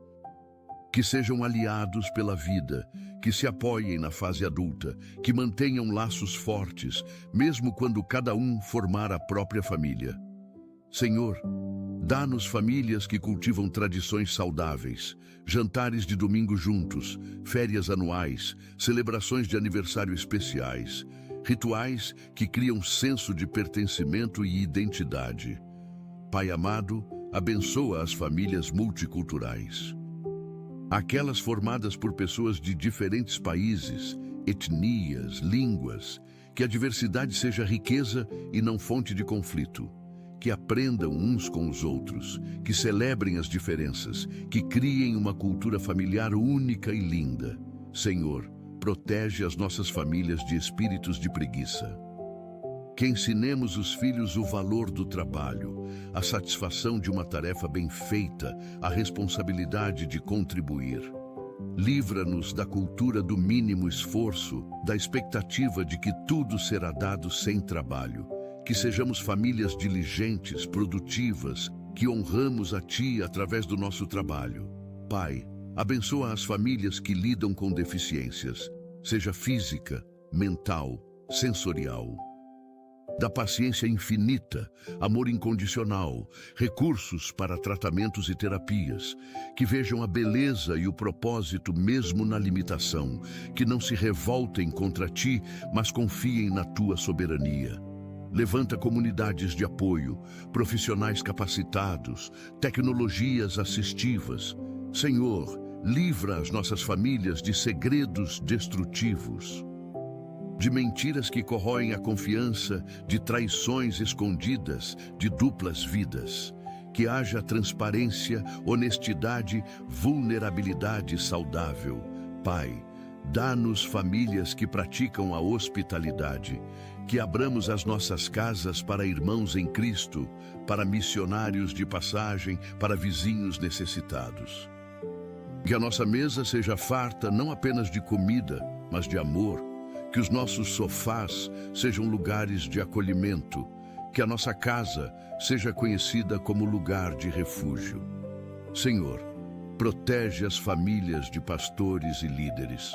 Que sejam aliados pela vida, que se apoiem na fase adulta, que mantenham laços fortes, mesmo quando cada um formar a própria família. Senhor, dá-nos famílias que cultivam tradições saudáveis, jantares de domingo juntos, férias anuais, celebrações de aniversário especiais, rituais que criam senso de pertencimento e identidade. Pai amado, abençoa as famílias multiculturais. Aquelas formadas por pessoas de diferentes países, etnias, línguas, que a diversidade seja riqueza e não fonte de conflito. Que aprendam uns com os outros, que celebrem as diferenças, que criem uma cultura familiar única e linda. Senhor, protege as nossas famílias de espíritos de preguiça. Que ensinemos os filhos o valor do trabalho, a satisfação de uma tarefa bem feita, a responsabilidade de contribuir. Livra-nos da cultura do mínimo esforço, da expectativa de que tudo será dado sem trabalho. Que sejamos famílias diligentes, produtivas, que honramos a Ti através do nosso trabalho. Pai, abençoa as famílias que lidam com deficiências, seja física, mental, sensorial. Da paciência infinita, amor incondicional, recursos para tratamentos e terapias, que vejam a beleza e o propósito mesmo na limitação, que não se revoltem contra Ti, mas confiem na Tua soberania. Levanta comunidades de apoio, profissionais capacitados, tecnologias assistivas. Senhor, livra as nossas famílias de segredos destrutivos, de mentiras que corroem a confiança, de traições escondidas, de duplas vidas. Que haja transparência, honestidade, vulnerabilidade saudável. Pai, dá-nos famílias que praticam a hospitalidade, que abramos as nossas casas para irmãos em Cristo, para missionários de passagem, para vizinhos necessitados. Que a nossa mesa seja farta não apenas de comida, mas de amor. Que os nossos sofás sejam lugares de acolhimento. Que a nossa casa seja conhecida como lugar de refúgio. Senhor, protege as famílias de pastores e líderes.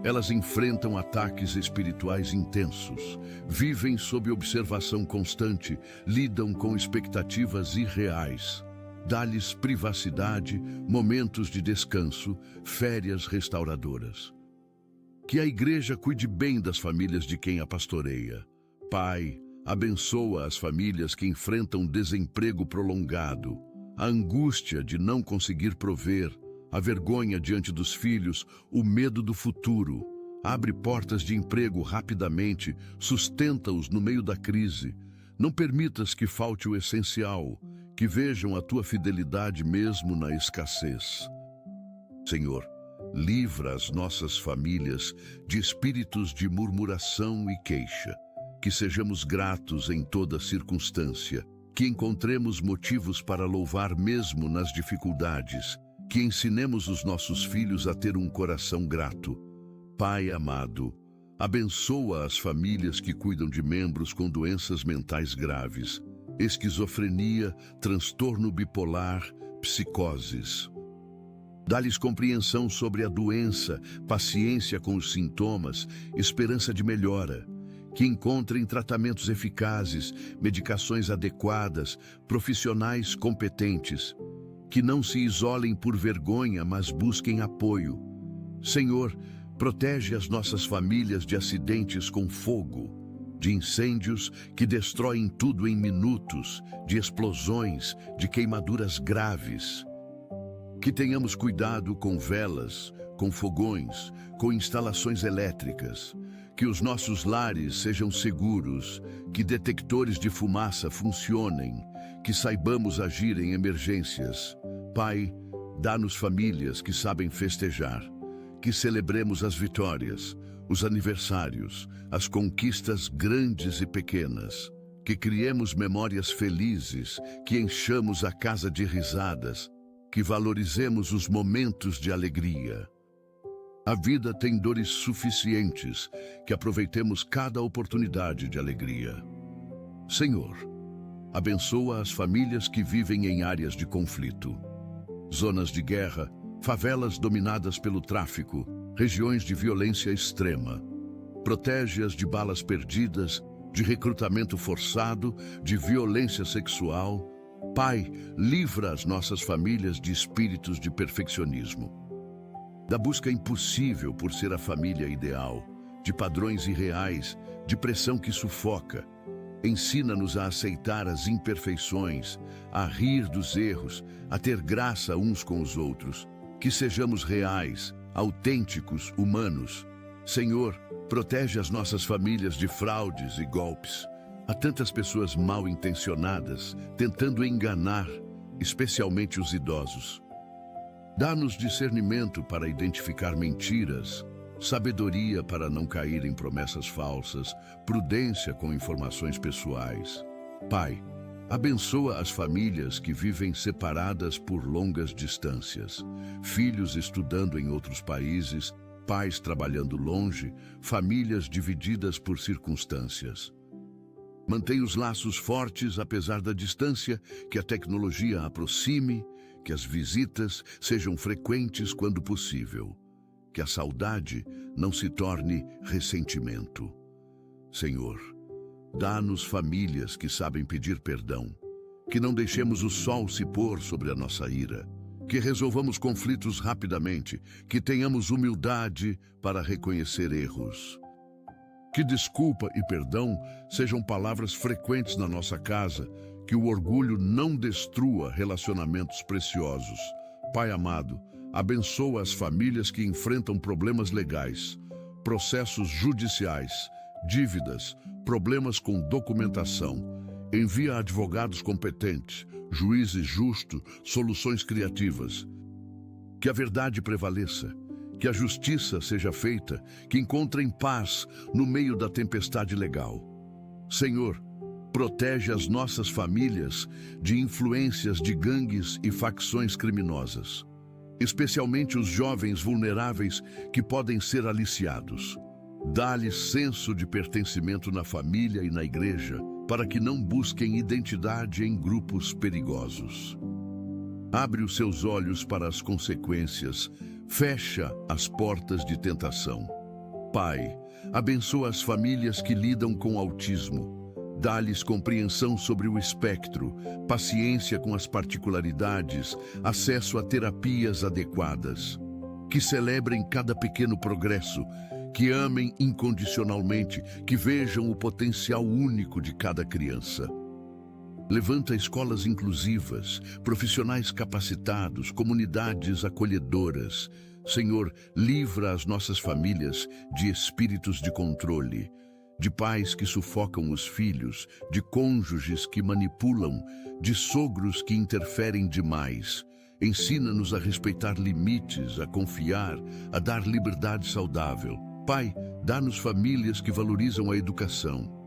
Elas enfrentam ataques espirituais intensos, vivem sob observação constante, lidam com expectativas irreais. Dá-lhes privacidade, momentos de descanso, férias restauradoras. Que a igreja cuide bem das famílias de quem a pastoreia. Pai, abençoa as famílias que enfrentam desemprego prolongado, a angústia de não conseguir prover, a vergonha diante dos filhos, o medo do futuro. Abre portas de emprego rapidamente, sustenta-os no meio da crise. Não permitas que falte o essencial, que vejam a tua fidelidade mesmo na escassez. Senhor, livra as nossas famílias de espíritos de murmuração e queixa, que sejamos gratos em toda circunstância, que encontremos motivos para louvar mesmo nas dificuldades, que ensinemos os nossos filhos a ter um coração grato. Pai amado, abençoa as famílias que cuidam de membros com doenças mentais graves, esquizofrenia, transtorno bipolar, psicoses. Dá-lhes compreensão sobre a doença, paciência com os sintomas, esperança de melhora. Que encontrem tratamentos eficazes, medicações adequadas, profissionais competentes. Que não se isolem por vergonha, mas busquem apoio. Senhor, protege as nossas famílias de acidentes com fogo, de incêndios que destroem tudo em minutos, de explosões, de queimaduras graves. Que tenhamos cuidado com velas, com fogões, com instalações elétricas. Que os nossos lares sejam seguros, que detectores de fumaça funcionem, que saibamos agir em emergências. Pai, dá-nos famílias que sabem festejar, que celebremos as vitórias, os aniversários, as conquistas grandes e pequenas, que criemos memórias felizes, que enchamos a casa de risadas, que valorizemos os momentos de alegria. A vida tem dores suficientes, que aproveitemos cada oportunidade de alegria. Senhor, abençoa as famílias que vivem em áreas de conflito, zonas de guerra, favelas dominadas pelo tráfico, regiões de violência extrema. Protege-as de balas perdidas, de recrutamento forçado, de violência sexual. Pai, livra as nossas famílias de espíritos de perfeccionismo, da busca impossível por ser a família ideal, de padrões irreais, de pressão que sufoca. Ensina-nos a aceitar as imperfeições, a rir dos erros, a ter graça uns com os outros, que sejamos reais, autênticos, humanos. Senhor, protege as nossas famílias de fraudes e golpes. Há tantas pessoas mal intencionadas, tentando enganar, especialmente os idosos. Dá-nos discernimento para identificar mentiras, sabedoria para não cair em promessas falsas, prudência com informações pessoais. Pai, abençoa as famílias que vivem separadas por longas distâncias, filhos estudando em outros países, pais trabalhando longe, famílias divididas por circunstâncias. Mantenha os laços fortes apesar da distância, que a tecnologia aproxime, que as visitas sejam frequentes quando possível, que a saudade não se torne ressentimento. Senhor, dá-nos famílias que sabem pedir perdão, que não deixemos o sol se pôr sobre a nossa ira, que resolvamos conflitos rapidamente, que tenhamos humildade para reconhecer erros. Que desculpa e perdão sejam palavras frequentes na nossa casa, que o orgulho não destrua relacionamentos preciosos. Pai amado, abençoa as famílias que enfrentam problemas legais, processos judiciais, dívidas, problemas com documentação. Envia advogados competentes, juízes justos, soluções criativas. Que a verdade prevaleça, que a justiça seja feita, que encontrem paz no meio da tempestade legal. Senhor, protege as nossas famílias de influências de gangues e facções criminosas. especialmente os jovens vulneráveis que podem ser aliciados. Dá-lhes senso de pertencimento na família e na igreja, para que não busquem identidade em grupos perigosos. Abre os seus olhos para as consequências, fecha as portas de tentação. Pai, abençoa as famílias que lidam com autismo. Dá-lhes compreensão sobre o espectro, paciência com as particularidades, acesso a terapias adequadas. Que celebrem cada pequeno progresso, que amem incondicionalmente, que vejam o potencial único de cada criança. Levanta escolas inclusivas, profissionais capacitados, comunidades acolhedoras. Senhor, livra as nossas famílias de espíritos de controle, de pais que sufocam os filhos, de cônjuges que manipulam, de sogros que interferem demais. Ensina-nos a respeitar limites, a confiar, a dar liberdade saudável. Pai, dá-nos famílias que valorizam a educação.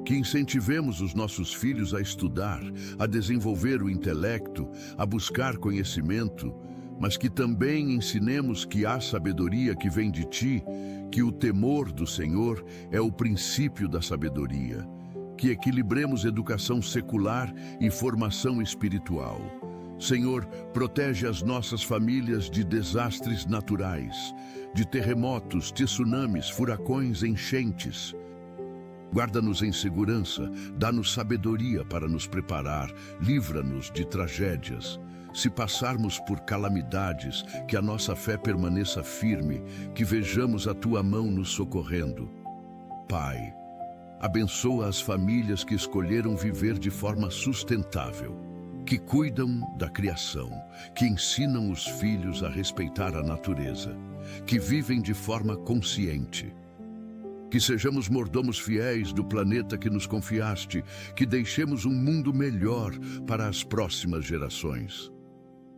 Que incentivemos os nossos filhos a estudar, a desenvolver o intelecto, a buscar conhecimento, mas que também ensinemos que há sabedoria que vem de Ti, que o temor do Senhor é o princípio da sabedoria, que equilibremos educação secular e formação espiritual. Senhor, protege as nossas famílias de desastres naturais, de terremotos, tsunamis, furacões, enchentes. Guarda-nos em segurança, dá-nos sabedoria para nos preparar, livra-nos de tragédias. Se passarmos por calamidades, que a nossa fé permaneça firme, que vejamos a Tua mão nos socorrendo. Pai, abençoa as famílias que escolheram viver de forma sustentável, que cuidam da criação, que ensinam os filhos a respeitar a natureza, que vivem de forma consciente. Que sejamos mordomos fiéis do planeta que nos confiaste, que deixemos um mundo melhor para as próximas gerações.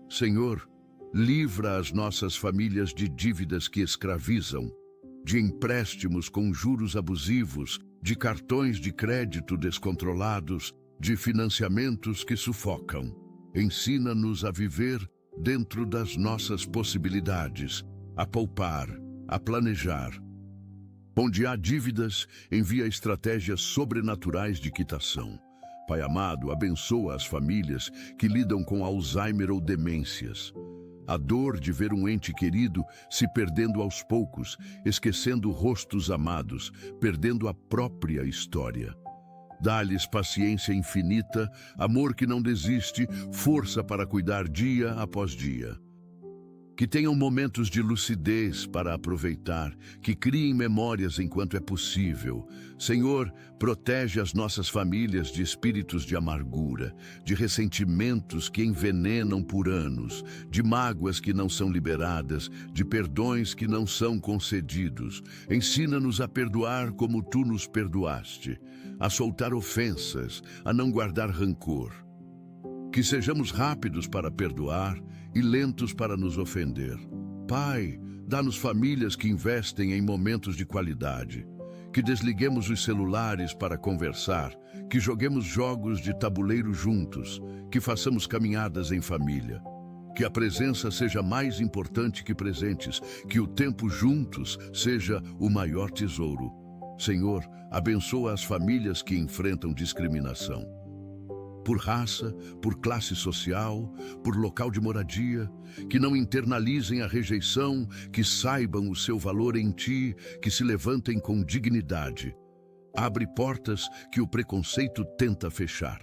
Senhor, livra as nossas famílias de dívidas que escravizam, de empréstimos com juros abusivos, de cartões de crédito descontrolados, de financiamentos que sufocam. Ensina-nos a viver dentro das nossas possibilidades, a poupar, a planejar. Onde há dívidas, envia estratégias sobrenaturais de quitação. Pai amado, abençoa as famílias que lidam com Alzheimer ou demências. A dor de ver um ente querido se perdendo aos poucos, esquecendo rostos amados, perdendo a própria história. Dá-lhes paciência infinita, amor que não desiste, força para cuidar dia após dia. Que tenham momentos de lucidez para aproveitar, que criem memórias enquanto é possível. Senhor, protege as nossas famílias de espíritos de amargura, de ressentimentos que envenenam por anos, de mágoas que não são liberadas, de perdões que não são concedidos. Ensina-nos a perdoar como Tu nos perdoaste, a soltar ofensas, a não guardar rancor. Que sejamos rápidos para perdoar e lentos para nos ofender. Pai, dá-nos famílias que investem em momentos de qualidade. Que desliguemos os celulares para conversar, que joguemos jogos de tabuleiro juntos, que façamos caminhadas em família. Que a presença seja mais importante que presentes, que o tempo juntos seja o maior tesouro. Senhor, abençoa as famílias que enfrentam discriminação. Por raça, por classe social, por local de moradia, que não internalizem a rejeição, que saibam o seu valor em Ti, que se levantem com dignidade. Abre portas que o preconceito tenta fechar.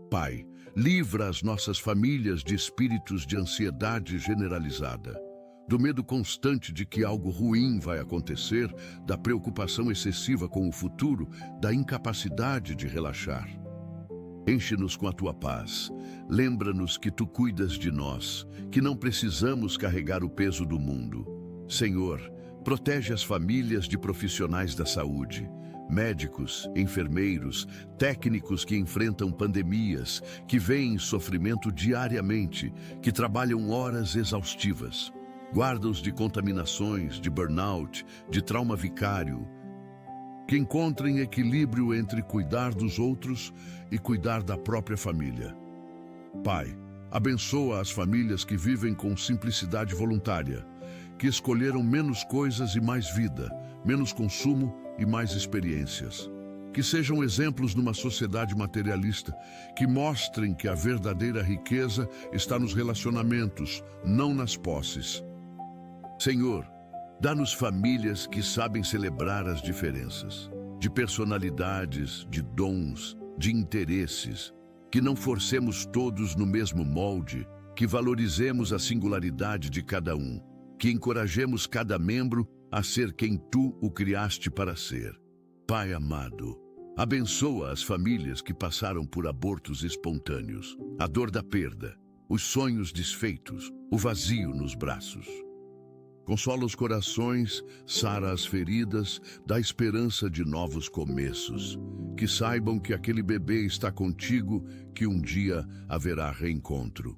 Pai, livra as nossas famílias de espíritos de ansiedade generalizada, do medo constante de que algo ruim vai acontecer, da preocupação excessiva com o futuro, da incapacidade de relaxar. Enche-nos com a Tua paz. Lembra-nos que Tu cuidas de nós, que não precisamos carregar o peso do mundo. Senhor, protege as famílias de profissionais da saúde, médicos, enfermeiros, técnicos que enfrentam pandemias, que veem sofrimento diariamente, que trabalham horas exaustivas. Guarda-os de contaminações, de burnout, de trauma vicário. Que encontrem equilíbrio entre cuidar dos outros e cuidar da própria família. Pai, Abençoa as famílias que vivem com simplicidade voluntária, que escolheram menos coisas e mais vida, menos consumo e mais experiências. Que sejam exemplos numa sociedade materialista, que mostrem que a verdadeira riqueza está nos relacionamentos, não nas posses. Senhor, dá-nos famílias que sabem celebrar as diferenças, de personalidades, de dons, de interesses, que não forcemos todos no mesmo molde, que valorizemos a singularidade de cada um, que encorajemos cada membro a ser quem Tu o criaste para ser. Pai amado, abençoa as famílias que passaram por abortos espontâneos, a dor da perda, os sonhos desfeitos, o vazio nos braços. Consola os corações, sara as feridas, dá esperança de novos começos. Que saibam que aquele bebê está contigo, que um dia haverá reencontro.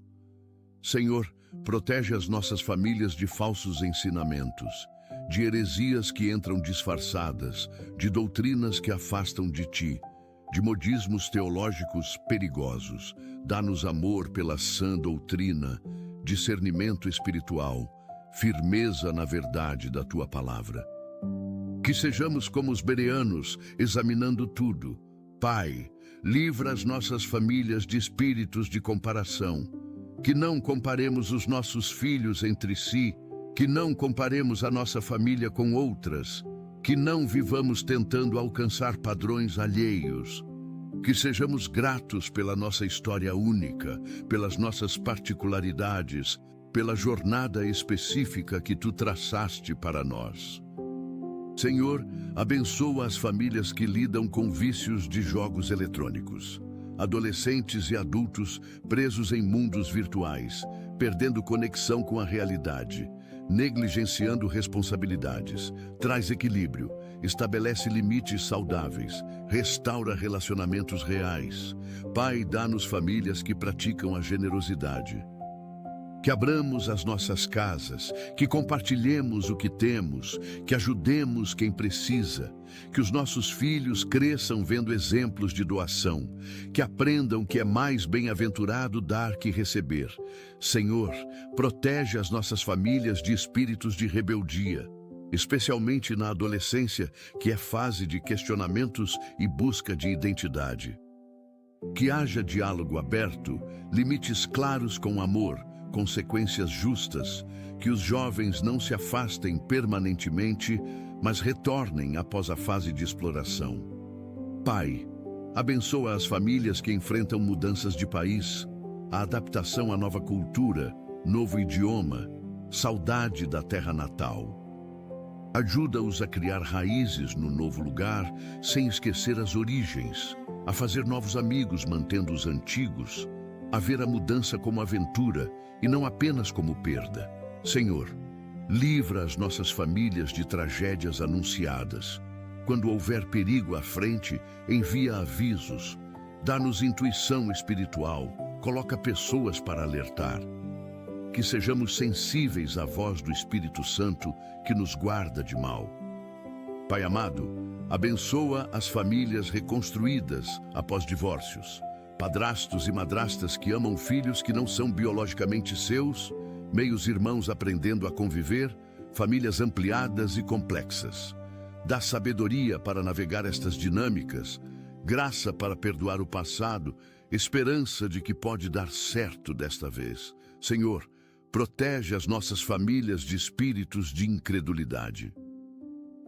Senhor, protege as nossas famílias de falsos ensinamentos, de heresias que entram disfarçadas, de doutrinas que afastam de Ti, de modismos teológicos perigosos. Dá-nos amor pela sã doutrina, discernimento espiritual, firmeza na verdade da Tua palavra. Que sejamos como os bereanos, examinando tudo. Pai, livra as nossas famílias de espíritos de comparação. Que não comparemos os nossos filhos entre si, que não comparemos a nossa família com outras, que não vivamos tentando alcançar padrões alheios. Que sejamos gratos pela nossa história única, pelas nossas particularidades, pela jornada específica que Tu traçaste para nós. Senhor, abençoa as famílias que lidam com vícios de jogos eletrônicos, adolescentes e adultos presos em mundos virtuais, perdendo conexão com a realidade, negligenciando responsabilidades. Traz equilíbrio, estabelece limites saudáveis, restaura relacionamentos reais. Pai, dá-nos famílias que praticam a generosidade. Que abramos as nossas casas, que compartilhemos o que temos, que ajudemos quem precisa, que os nossos filhos cresçam vendo exemplos de doação, que aprendam que é mais bem-aventurado dar que receber. Senhor, protege as nossas famílias de espíritos de rebeldia, especialmente na adolescência, que é fase de questionamentos e busca de identidade. Que haja diálogo aberto, limites claros com amor, consequências justas, que os jovens não se afastem permanentemente, mas retornem após a fase de exploração. Pai, abençoa as famílias que enfrentam mudanças de país, a adaptação à nova cultura, novo idioma, saudade da terra natal. Ajuda-os a criar raízes no novo lugar, sem esquecer as origens, a fazer novos amigos mantendo os antigos, a ver a mudança como aventura e não apenas como perda. Senhor, livra as nossas famílias de tragédias anunciadas. Quando houver perigo à frente, envia avisos. Dá-nos intuição espiritual, coloca pessoas para alertar. Que sejamos sensíveis à voz do Espírito Santo que nos guarda de mal. Pai amado, abençoa as famílias reconstruídas após divórcios. Padrastos e madrastas que amam filhos que não são biologicamente seus, meios irmãos aprendendo a conviver, famílias ampliadas e complexas. Dá sabedoria para navegar estas dinâmicas, graça para perdoar o passado, esperança de que pode dar certo desta vez. Senhor, protege as nossas famílias de espíritos de incredulidade.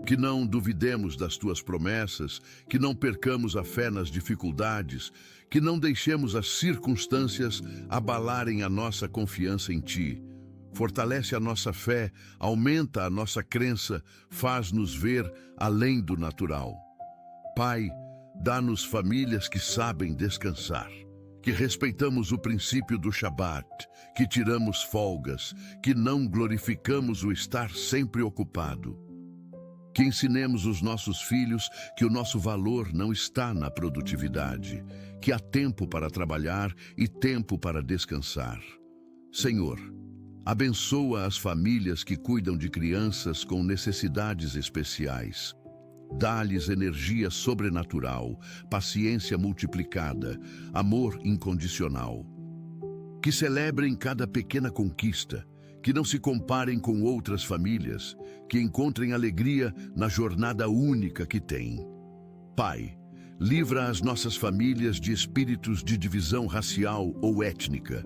Que não duvidemos das Tuas promessas, que não percamos a fé nas dificuldades, que não deixemos as circunstâncias abalarem a nossa confiança em Ti. Fortalece a nossa fé, aumenta a nossa crença, faz-nos ver além do natural. Pai, dá-nos famílias que sabem descansar, que respeitamos o princípio do Shabat, que tiramos folgas, que não glorificamos o estar sempre ocupado. Que ensinemos os nossos filhos que o nosso valor não está na produtividade, que há tempo para trabalhar e tempo para descansar. Senhor, abençoa as famílias que cuidam de crianças com necessidades especiais. Dá-lhes energia sobrenatural, paciência multiplicada, amor incondicional. que celebrem cada pequena conquista, que não se comparem com outras famílias, que encontrem alegria na jornada única que têm. Pai, livra as nossas famílias de espíritos de divisão racial ou étnica,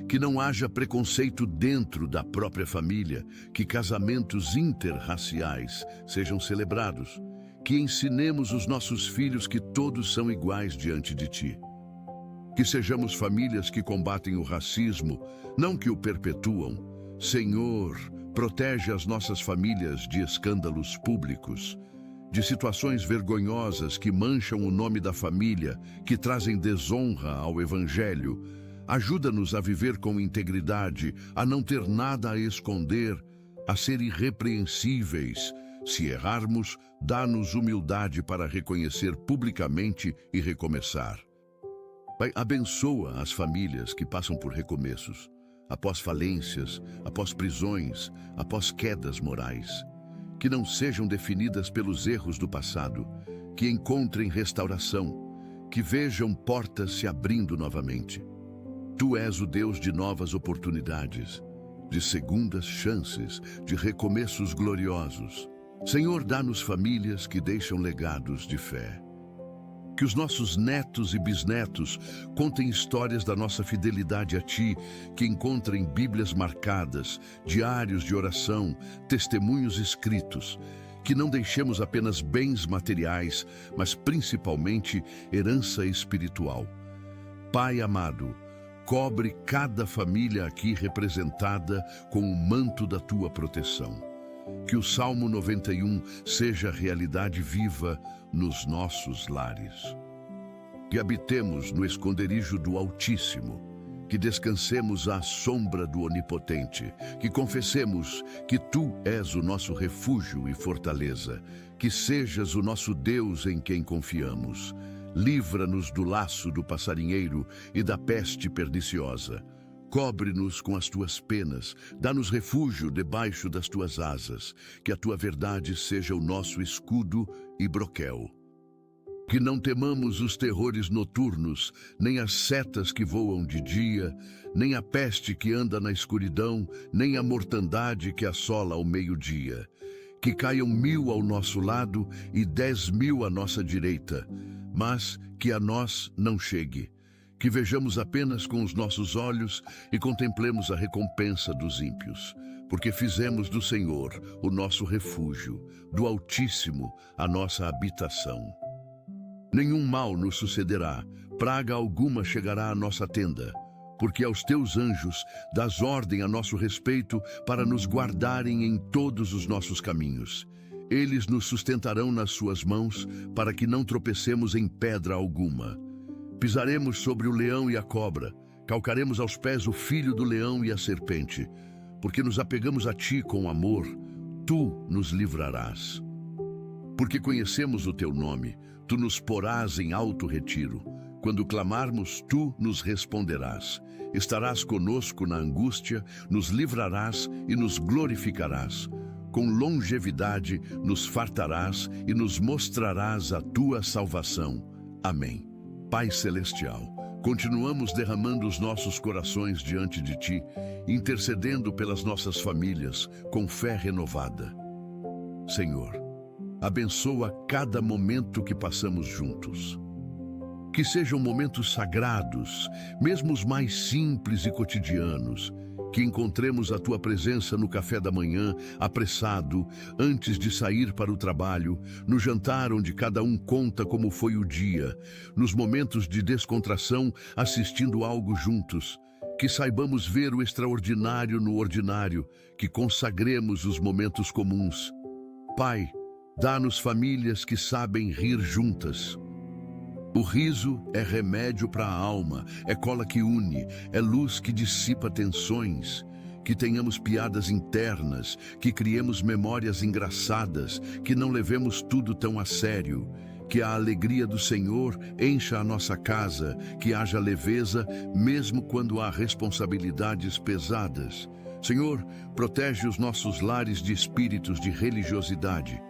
que não haja preconceito dentro da própria família, que casamentos interraciais sejam celebrados, que ensinemos os nossos filhos que todos são iguais diante de Ti. Que sejamos famílias que combatem o racismo, não que o perpetuam. Senhor, protege as nossas famílias de escândalos públicos, de situações vergonhosas que mancham o nome da família, que trazem desonra ao Evangelho. Ajuda-nos a viver com integridade, a não ter nada a esconder, a ser irrepreensíveis. Se errarmos, dá-nos humildade para reconhecer publicamente e recomeçar. Pai, abençoa as famílias que passam por recomeços, após falências, após prisões, após quedas morais. Que não sejam definidas pelos erros do passado, que encontrem restauração, que vejam portas se abrindo novamente. Tu és o Deus de novas oportunidades, de segundas chances, de recomeços gloriosos. Senhor, dá-nos famílias que deixam legados de fé. Que os nossos netos e bisnetos contem histórias da nossa fidelidade a Ti, que encontrem Bíblias marcadas, diários de oração, testemunhos escritos, que não deixemos apenas bens materiais, mas principalmente herança espiritual. Pai amado, cobre cada família aqui representada com o manto da Tua proteção. Que o Salmo 91 seja realidade viva nos nossos lares. Que habitemos no esconderijo do Altíssimo, que descansemos à sombra do Onipotente, que confessemos que Tu és o nosso refúgio e fortaleza, que sejas o nosso Deus em quem confiamos. Livra-nos do laço do passarinheiro e da peste perniciosa. Cobre-nos com as Tuas penas, dá-nos refúgio debaixo das Tuas asas, que a Tua verdade seja o nosso escudo e broquel. Que não temamos os terrores noturnos, nem as setas que voam de dia, nem a peste que anda na escuridão, nem a mortandade que assola ao meio-dia. Que caiam 1000 ao nosso lado e 10.000 à nossa direita, mas que a nós não chegue. Que vejamos apenas com os nossos olhos e contemplemos a recompensa dos ímpios, porque fizemos do Senhor o nosso refúgio, do Altíssimo a nossa habitação. Nenhum mal nos sucederá, praga alguma chegará à nossa tenda, porque aos Teus anjos dás ordem a nosso respeito para nos guardarem em todos os nossos caminhos. Eles nos sustentarão nas Suas mãos, para que não tropecemos em pedra alguma. Pisaremos sobre o leão e a cobra, calcaremos aos pés o filho do leão e a serpente, porque nos apegamos a Ti com amor, Tu nos livrarás. Porque conhecemos o Teu nome, Tu nos porás em alto retiro. Quando clamarmos, Tu nos responderás. Estarás conosco na angústia, nos livrarás e nos glorificarás. Com longevidade nos fartarás e nos mostrarás a Tua salvação. Amém. Pai Celestial, continuamos derramando os nossos corações diante de Ti, intercedendo pelas nossas famílias com fé renovada. Senhor, abençoa cada momento que passamos juntos. Que sejam momentos sagrados, mesmo os mais simples e cotidianos, que encontremos a Tua presença no café da manhã, apressado, antes de sair para o trabalho, no jantar onde cada um conta como foi o dia, nos momentos de descontração, assistindo algo juntos. Que saibamos ver o extraordinário no ordinário, que consagremos os momentos comuns. Pai, dá-nos famílias que sabem rir juntas. O riso é remédio para a alma, é cola que une, é luz que dissipa tensões. Que tenhamos piadas internas, que criemos memórias engraçadas, que não levemos tudo tão a sério. Que a alegria do Senhor encha a nossa casa, que haja leveza, mesmo quando há responsabilidades pesadas. Senhor, protege os nossos lares de espíritos de religiosidade.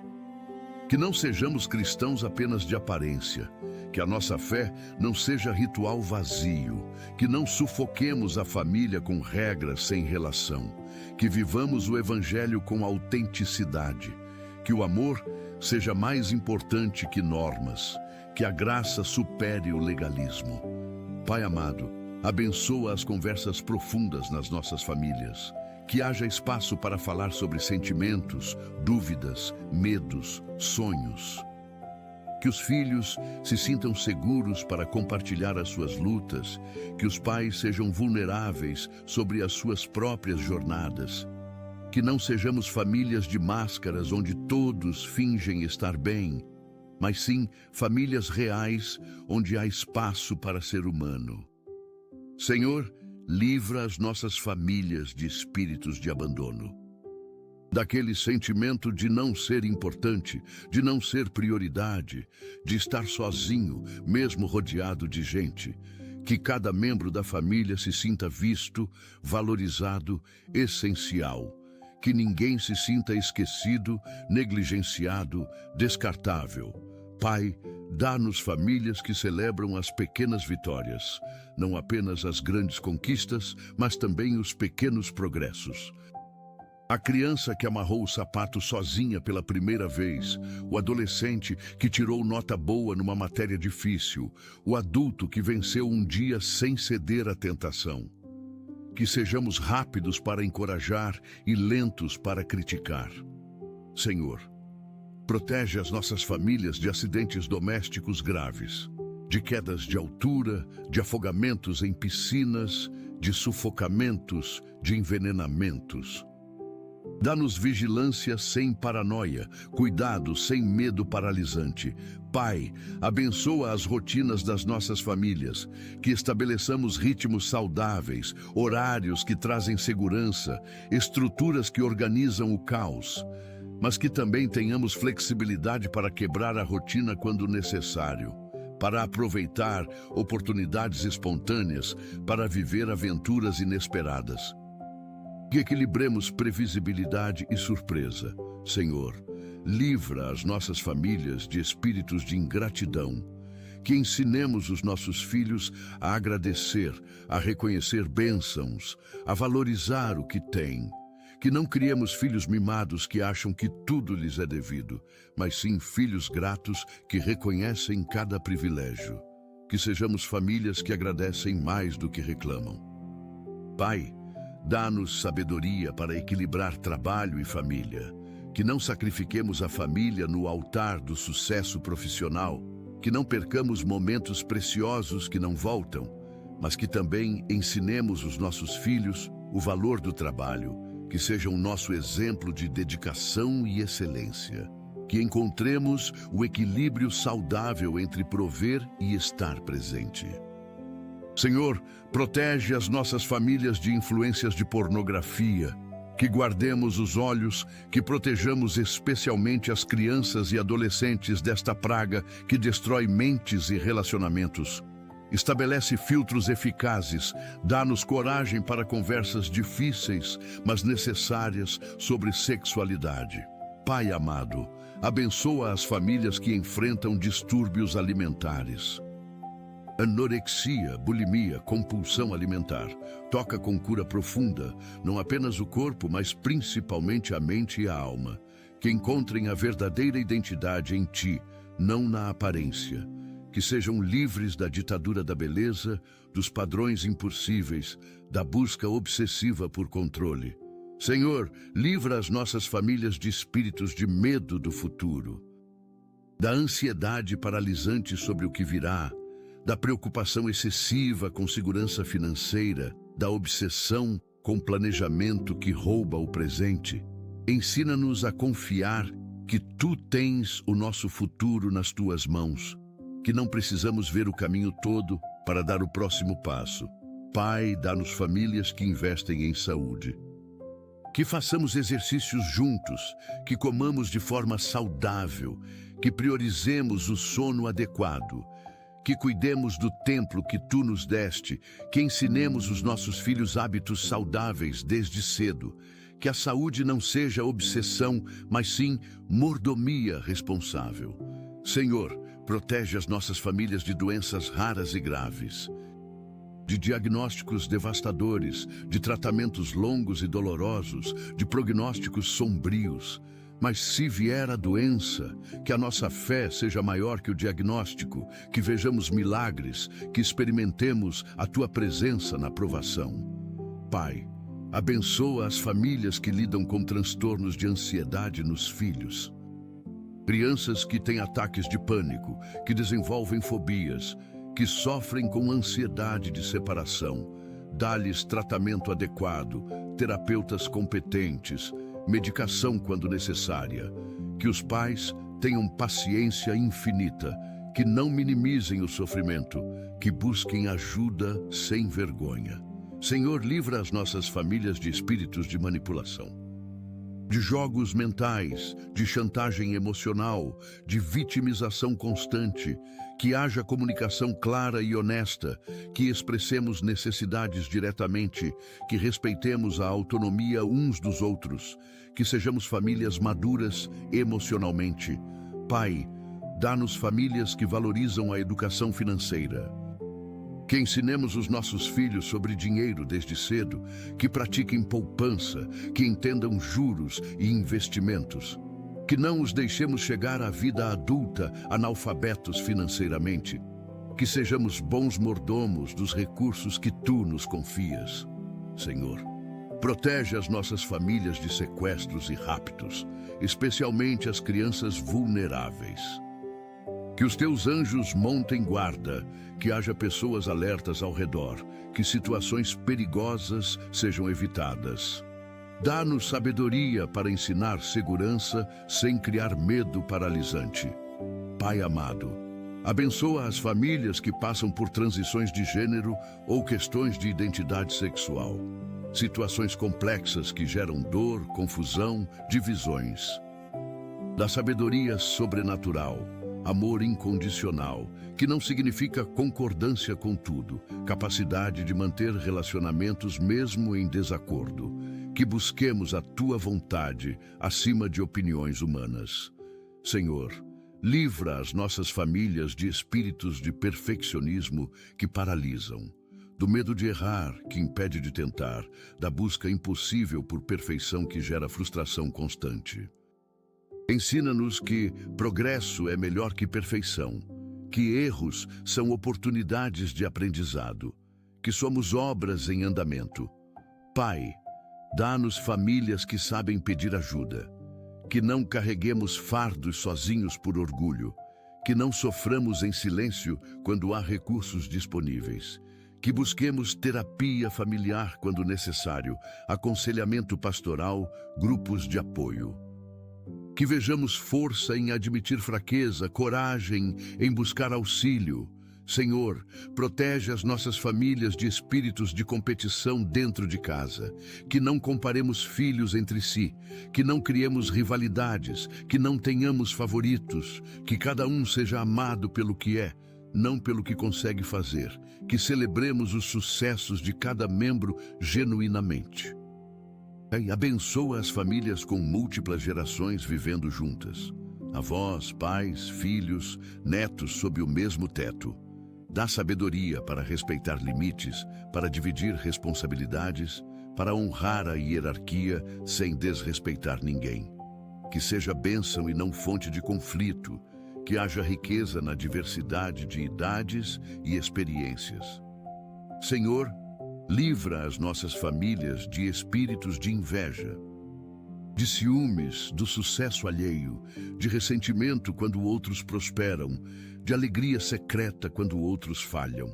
Que não sejamos cristãos apenas de aparência, Que a nossa fé não seja ritual vazio, que não sufoquemos a família com regras sem relação, que vivamos o Evangelho com autenticidade, que o amor seja mais importante que normas, que a graça supere o legalismo. Pai amado, abençoa as conversas profundas nas nossas famílias, que haja espaço para falar sobre sentimentos, dúvidas, medos, sonhos. Que os filhos se sintam seguros para compartilhar as suas lutas, que os pais sejam vulneráveis sobre as suas próprias jornadas, que não sejamos famílias de máscaras onde todos fingem estar bem, mas sim famílias reais onde há espaço para ser humano. Senhor, livra as nossas famílias de espíritos de abandono, daquele sentimento de não ser importante, de não ser prioridade, de estar sozinho, mesmo rodeado de gente. Que cada membro da família se sinta visto, valorizado, essencial. Que ninguém se sinta esquecido, negligenciado, descartável. Pai, dá-nos famílias que celebram as pequenas vitórias, não apenas as grandes conquistas, mas também os pequenos progressos. A criança que amarrou o sapato sozinha pela primeira vez, o adolescente que tirou nota boa numa matéria difícil, o adulto que venceu um dia sem ceder à tentação. Que sejamos rápidos para encorajar e lentos para criticar. Senhor, protege as nossas famílias de acidentes domésticos graves, de quedas de altura, de afogamentos em piscinas, de sufocamentos, de envenenamentos. Dá-nos vigilância sem paranoia, cuidado sem medo paralisante. Pai, abençoa as rotinas das nossas famílias, que estabeleçamos ritmos saudáveis, horários que trazem segurança, estruturas que organizam o caos, mas que também tenhamos flexibilidade para quebrar a rotina quando necessário, para aproveitar oportunidades espontâneas, para viver aventuras inesperadas. Que equilibremos previsibilidade e surpresa. Senhor, livra as nossas famílias de espíritos de ingratidão. Que ensinemos os nossos filhos a agradecer, a reconhecer bênçãos, a valorizar o que têm. Que não criemos filhos mimados que acham que tudo lhes é devido, mas sim filhos gratos que reconhecem cada privilégio. Que sejamos famílias que agradecem mais do que reclamam. Pai, dá-nos sabedoria para equilibrar trabalho e família. Que não sacrifiquemos a família no altar do sucesso profissional. Que não percamos momentos preciosos que não voltam, mas que também ensinemos os nossos filhos o valor do trabalho. Que sejam nosso exemplo de dedicação e excelência. Que encontremos o equilíbrio saudável entre prover e estar presente. Senhor, protege as nossas famílias de influências de pornografia, que guardemos os olhos, que protejamos especialmente as crianças e adolescentes desta praga que destrói mentes e relacionamentos. Estabelece filtros eficazes, dá-nos coragem para conversas difíceis, mas necessárias sobre sexualidade. Pai amado, abençoa as famílias que enfrentam distúrbios alimentares. Anorexia, bulimia, compulsão alimentar. Toca com cura profunda, não apenas o corpo, mas principalmente a mente e a alma. Que encontrem a verdadeira identidade em Ti, não na aparência. Que sejam livres da ditadura da beleza, dos padrões impossíveis, da busca obsessiva por controle. Senhor, livra as nossas famílias de espíritos de medo do futuro, da ansiedade paralisante sobre o que virá, da preocupação excessiva com segurança financeira, da obsessão com planejamento que rouba o presente. Ensina-nos a confiar que Tu tens o nosso futuro nas Tuas mãos, que não precisamos ver o caminho todo para dar o próximo passo. Pai, dá-nos famílias que investem em saúde. Que façamos exercícios juntos, que comamos de forma saudável, que priorizemos o sono adequado, que cuidemos do templo que Tu nos deste, que ensinemos os nossos filhos hábitos saudáveis desde cedo, que a saúde não seja obsessão, mas sim mordomia responsável. Senhor, Protege as nossas famílias de doenças raras e graves, de diagnósticos devastadores, de tratamentos longos e dolorosos, de prognósticos sombrios. Mas se vier a doença, que a nossa fé seja maior que o diagnóstico, que vejamos milagres, que experimentemos a Tua presença na provação. Pai, abençoa as famílias que lidam com transtornos de ansiedade nos filhos. Crianças que têm ataques de pânico, que desenvolvem fobias, que sofrem com ansiedade de separação. Dá-lhes tratamento adequado, terapeutas competentes, medicação quando necessária. Que os pais tenham paciência infinita, que não minimizem o sofrimento, que busquem ajuda sem vergonha. Senhor, livra as nossas famílias de espíritos de manipulação, de jogos mentais, de chantagem emocional, de vitimização constante, que haja comunicação clara e honesta, que expressemos necessidades diretamente, que respeitemos a autonomia uns dos outros, que sejamos famílias maduras emocionalmente. Pai, dá-nos famílias que valorizam a educação financeira, que ensinemos os nossos filhos sobre dinheiro desde cedo, que pratiquem poupança, que entendam juros e investimentos, que não os deixemos chegar à vida adulta analfabetos financeiramente, que sejamos bons mordomos dos recursos que Tu nos confias. Senhor, protege as nossas famílias de sequestros e raptos, especialmente as crianças vulneráveis. Que os Teus anjos montem guarda, que haja pessoas alertas ao redor, que situações perigosas sejam evitadas. Dá-nos sabedoria para ensinar segurança sem criar medo paralisante. Pai amado, abençoa as famílias que passam por transições de gênero ou questões de identidade sexual. Situações complexas que geram dor, confusão, divisões. Dá sabedoria sobrenatural, amor incondicional, que não significa concordância com tudo, capacidade de manter relacionamentos mesmo em desacordo, que busquemos a Tua vontade acima de opiniões humanas. Senhor, livra as nossas famílias de espíritos de perfeccionismo que paralisam, do medo de errar que impede de tentar, da busca impossível por perfeição que gera frustração constante. Ensina-nos que progresso é melhor que perfeição, que erros são oportunidades de aprendizado, que somos obras em andamento. Pai, dá-nos famílias que sabem pedir ajuda, que não carreguemos fardos sozinhos por orgulho, que não soframos em silêncio quando há recursos disponíveis, que busquemos terapia familiar quando necessário, aconselhamento pastoral, grupos de apoio. Que vejamos força em admitir fraqueza, coragem em buscar auxílio. Senhor, protege as nossas famílias de espíritos de competição dentro de casa, que não comparemos filhos entre si, que não criemos rivalidades, que não tenhamos favoritos, que cada um seja amado pelo que é, não pelo que consegue fazer, que celebremos os sucessos de cada membro genuinamente. Abençoa as famílias com múltiplas gerações vivendo juntas. Avós, pais, filhos, netos sob o mesmo teto. Dá sabedoria para respeitar limites, para dividir responsabilidades, para honrar a hierarquia sem desrespeitar ninguém. Que seja bênção e não fonte de conflito, que haja riqueza na diversidade de idades e experiências. Senhor, livra as nossas famílias de espíritos de inveja, de ciúmes do sucesso alheio, de ressentimento quando outros prosperam, de alegria secreta quando outros falham.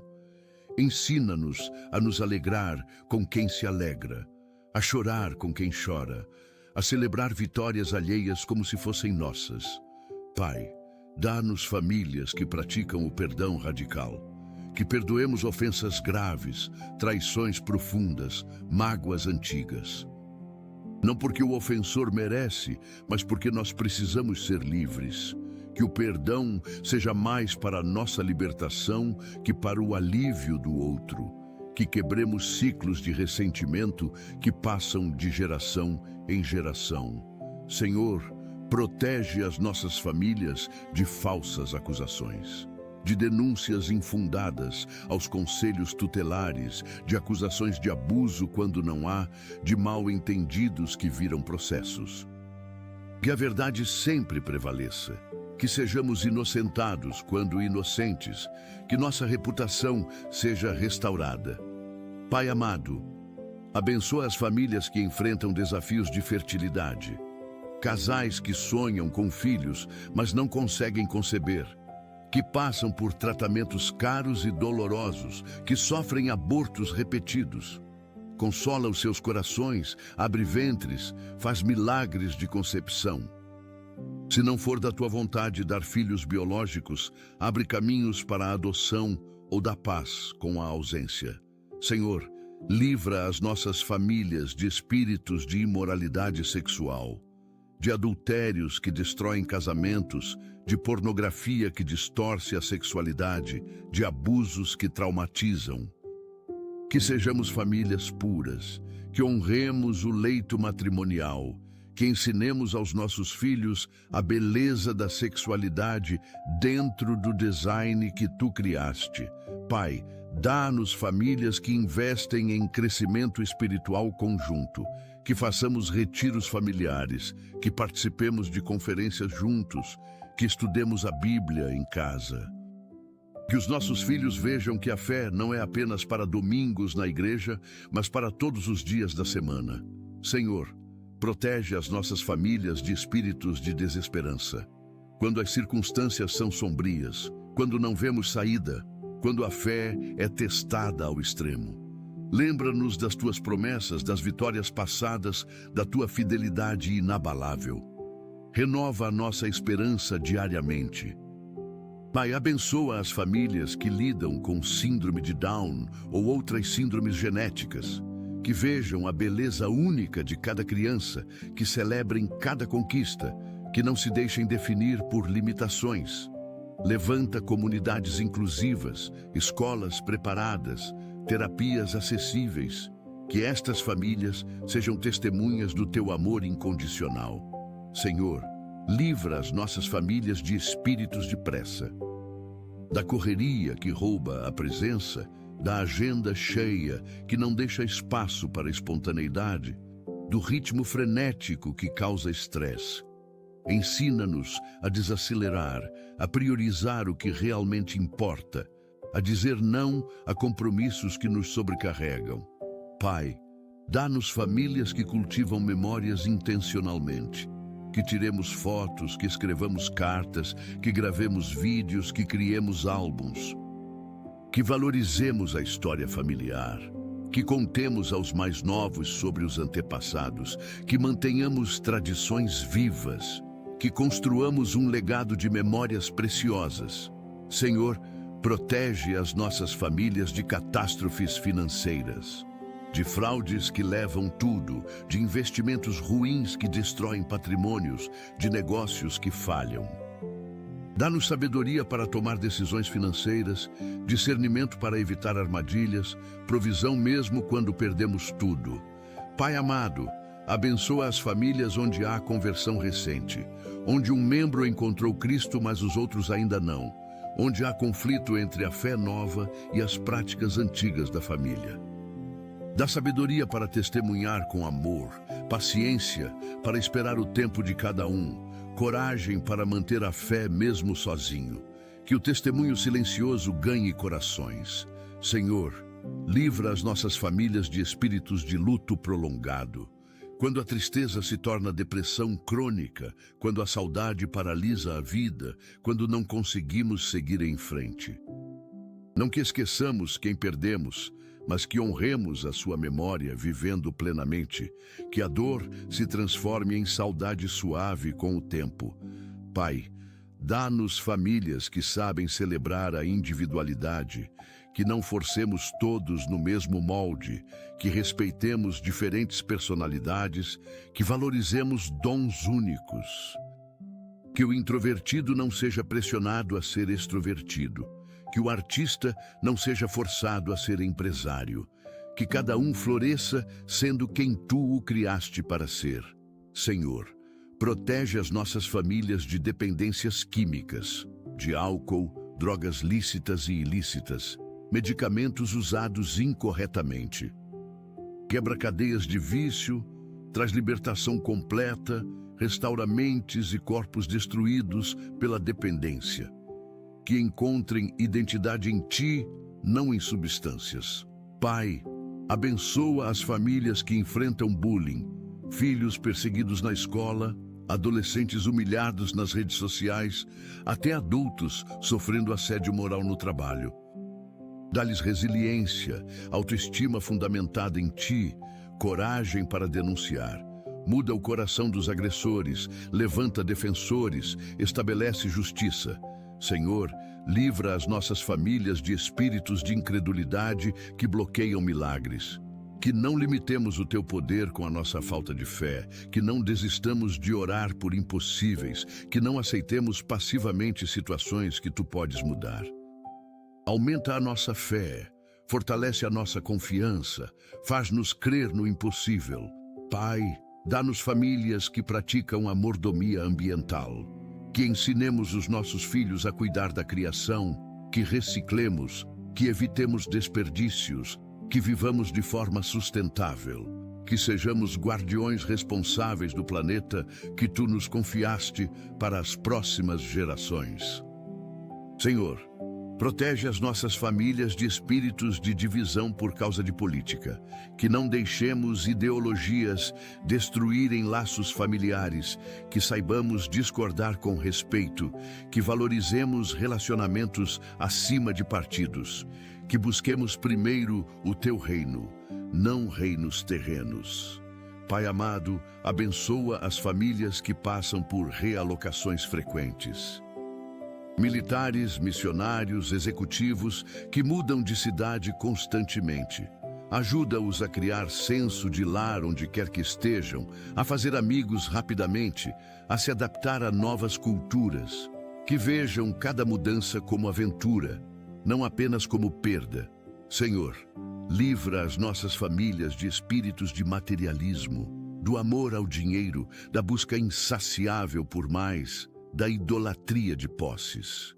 Ensina-nos a nos alegrar com quem se alegra, a chorar com quem chora, a celebrar vitórias alheias como se fossem nossas. Pai, dá-nos famílias que praticam o perdão radical, que perdoemos ofensas graves, traições profundas, mágoas antigas. Não porque o ofensor merece, mas porque nós precisamos ser livres. Que o perdão seja mais para a nossa libertação que para o alívio do outro. Que quebremos ciclos de ressentimento que passam de geração em geração. Senhor, Protege as nossas famílias de falsas acusações, de denúncias infundadas aos conselhos tutelares, de acusações de abuso quando não há, de mal-entendidos que viram processos. Que a verdade sempre prevaleça, que sejamos inocentados quando inocentes, que nossa reputação seja restaurada. Pai amado, abençoa as famílias que enfrentam desafios de fertilidade, casais que sonham com filhos, mas não conseguem conceber, que passam por tratamentos caros e dolorosos, que sofrem abortos repetidos. Consola os seus corações, abre ventres, faz milagres de concepção. Se não for da tua vontade dar filhos biológicos, abre caminhos para a adoção ou da paz com a ausência. Senhor, livra as nossas famílias de espíritos de imoralidade sexual, de adultérios que destroem casamentos, de pornografia que distorce a sexualidade, de abusos que traumatizam. Que sejamos famílias puras, que honremos o leito matrimonial, que ensinemos aos nossos filhos a beleza da sexualidade dentro do design que tu criaste. Pai, dá-nos famílias que investem em crescimento espiritual conjunto, que façamos retiros familiares, que participemos de conferências juntos, que estudemos a Bíblia em casa. Que os nossos filhos vejam que a fé não é apenas para domingos na igreja, mas para todos os dias da semana. Senhor, protege as nossas famílias de espíritos de desesperança. Quando as circunstâncias são sombrias, quando não vemos saída, quando a fé é testada ao extremo. Lembra-nos das tuas promessas, das vitórias passadas, da tua fidelidade inabalável. Renova a nossa esperança diariamente. Pai, abençoa as famílias que lidam com síndrome de Down ou outras síndromes genéticas, que vejam a beleza única de cada criança, que celebrem cada conquista, que não se deixem definir por limitações. Levanta comunidades inclusivas, escolas preparadas, terapias acessíveis, que estas famílias sejam testemunhas do teu amor incondicional. Senhor, livra as nossas famílias de espíritos de pressa, da correria que rouba a presença, da agenda cheia que não deixa espaço para a espontaneidade, do ritmo frenético que causa estresse. Ensina-nos a desacelerar, a priorizar o que realmente importa, a dizer não a compromissos que nos sobrecarregam. Pai, dá-nos famílias que cultivam memórias intencionalmente, que tiremos fotos, que escrevamos cartas, que gravemos vídeos, que criemos álbuns, que valorizemos a história familiar, que contemos aos mais novos sobre os antepassados, que mantenhamos tradições vivas, que construamos um legado de memórias preciosas. Senhor, protege as nossas famílias de catástrofes financeiras, de fraudes que levam tudo, de investimentos ruins que destroem patrimônios, de negócios que falham. Dá-nos sabedoria para tomar decisões financeiras, discernimento para evitar armadilhas, provisão mesmo quando perdemos tudo. Pai amado, abençoa as famílias onde há conversão recente, onde um membro encontrou Cristo, mas os outros ainda não, onde há conflito entre a fé nova e as práticas antigas da família. Dá sabedoria para testemunhar com amor, paciência para esperar o tempo de cada um, coragem para manter a fé mesmo sozinho. Que o testemunho silencioso ganhe corações. Senhor, livra as nossas famílias de espíritos de luto prolongado. Quando a tristeza se torna depressão crônica, quando a saudade paralisa a vida, quando não conseguimos seguir em frente. Não que esqueçamos quem perdemos, mas que honremos a sua memória vivendo plenamente, que a dor se transforme em saudade suave com o tempo. Pai, dá-nos famílias que sabem celebrar a individualidade, que não forcemos todos no mesmo molde, que respeitemos diferentes personalidades, que valorizemos dons únicos. Que o introvertido não seja pressionado a ser extrovertido, que o artista não seja forçado a ser empresário, que cada um floresça sendo quem tu o criaste para ser. Senhor, Protege as nossas famílias de dependências químicas, de álcool, drogas lícitas e ilícitas, medicamentos usados incorretamente. Quebra cadeias de vício, traz libertação completa, restaura mentes e corpos destruídos pela dependência. Que encontrem identidade em Ti, não em substâncias. Pai, abençoa as famílias que enfrentam bullying, filhos perseguidos na escola, adolescentes humilhados nas redes sociais, até adultos sofrendo assédio moral no trabalho. Dá-lhes resiliência, autoestima fundamentada em Ti, coragem para denunciar. Muda o coração dos agressores, levanta defensores, estabelece justiça. Senhor, livra as nossas famílias de espíritos de incredulidade que bloqueiam milagres. Que não limitemos o Teu poder com a nossa falta de fé, que não desistamos de orar por impossíveis, que não aceitemos passivamente situações que Tu podes mudar. Aumenta a nossa fé, fortalece a nossa confiança, faz-nos crer no impossível. Pai, dá-nos famílias que praticam a mordomia ambiental, que ensinemos os nossos filhos a cuidar da criação, que reciclemos, que evitemos desperdícios, que vivamos de forma sustentável, que sejamos guardiões responsáveis do planeta que Tu nos confiaste para as próximas gerações. Senhor, protege as nossas famílias de espíritos de divisão por causa de política, que não deixemos ideologias destruírem laços familiares, que saibamos discordar com respeito, que valorizemos relacionamentos acima de partidos, que busquemos primeiro o Teu reino, não reinos terrenos. Pai amado, abençoa as famílias que passam por realocações frequentes. Militares, missionários, executivos que mudam de cidade constantemente. Ajuda-os a criar senso de lar onde quer que estejam, a fazer amigos rapidamente, a se adaptar a novas culturas. Que vejam cada mudança como aventura, não apenas como perda. Senhor, livra as nossas famílias de espíritos de materialismo, do amor ao dinheiro, da busca insaciável por mais, da idolatria de posses.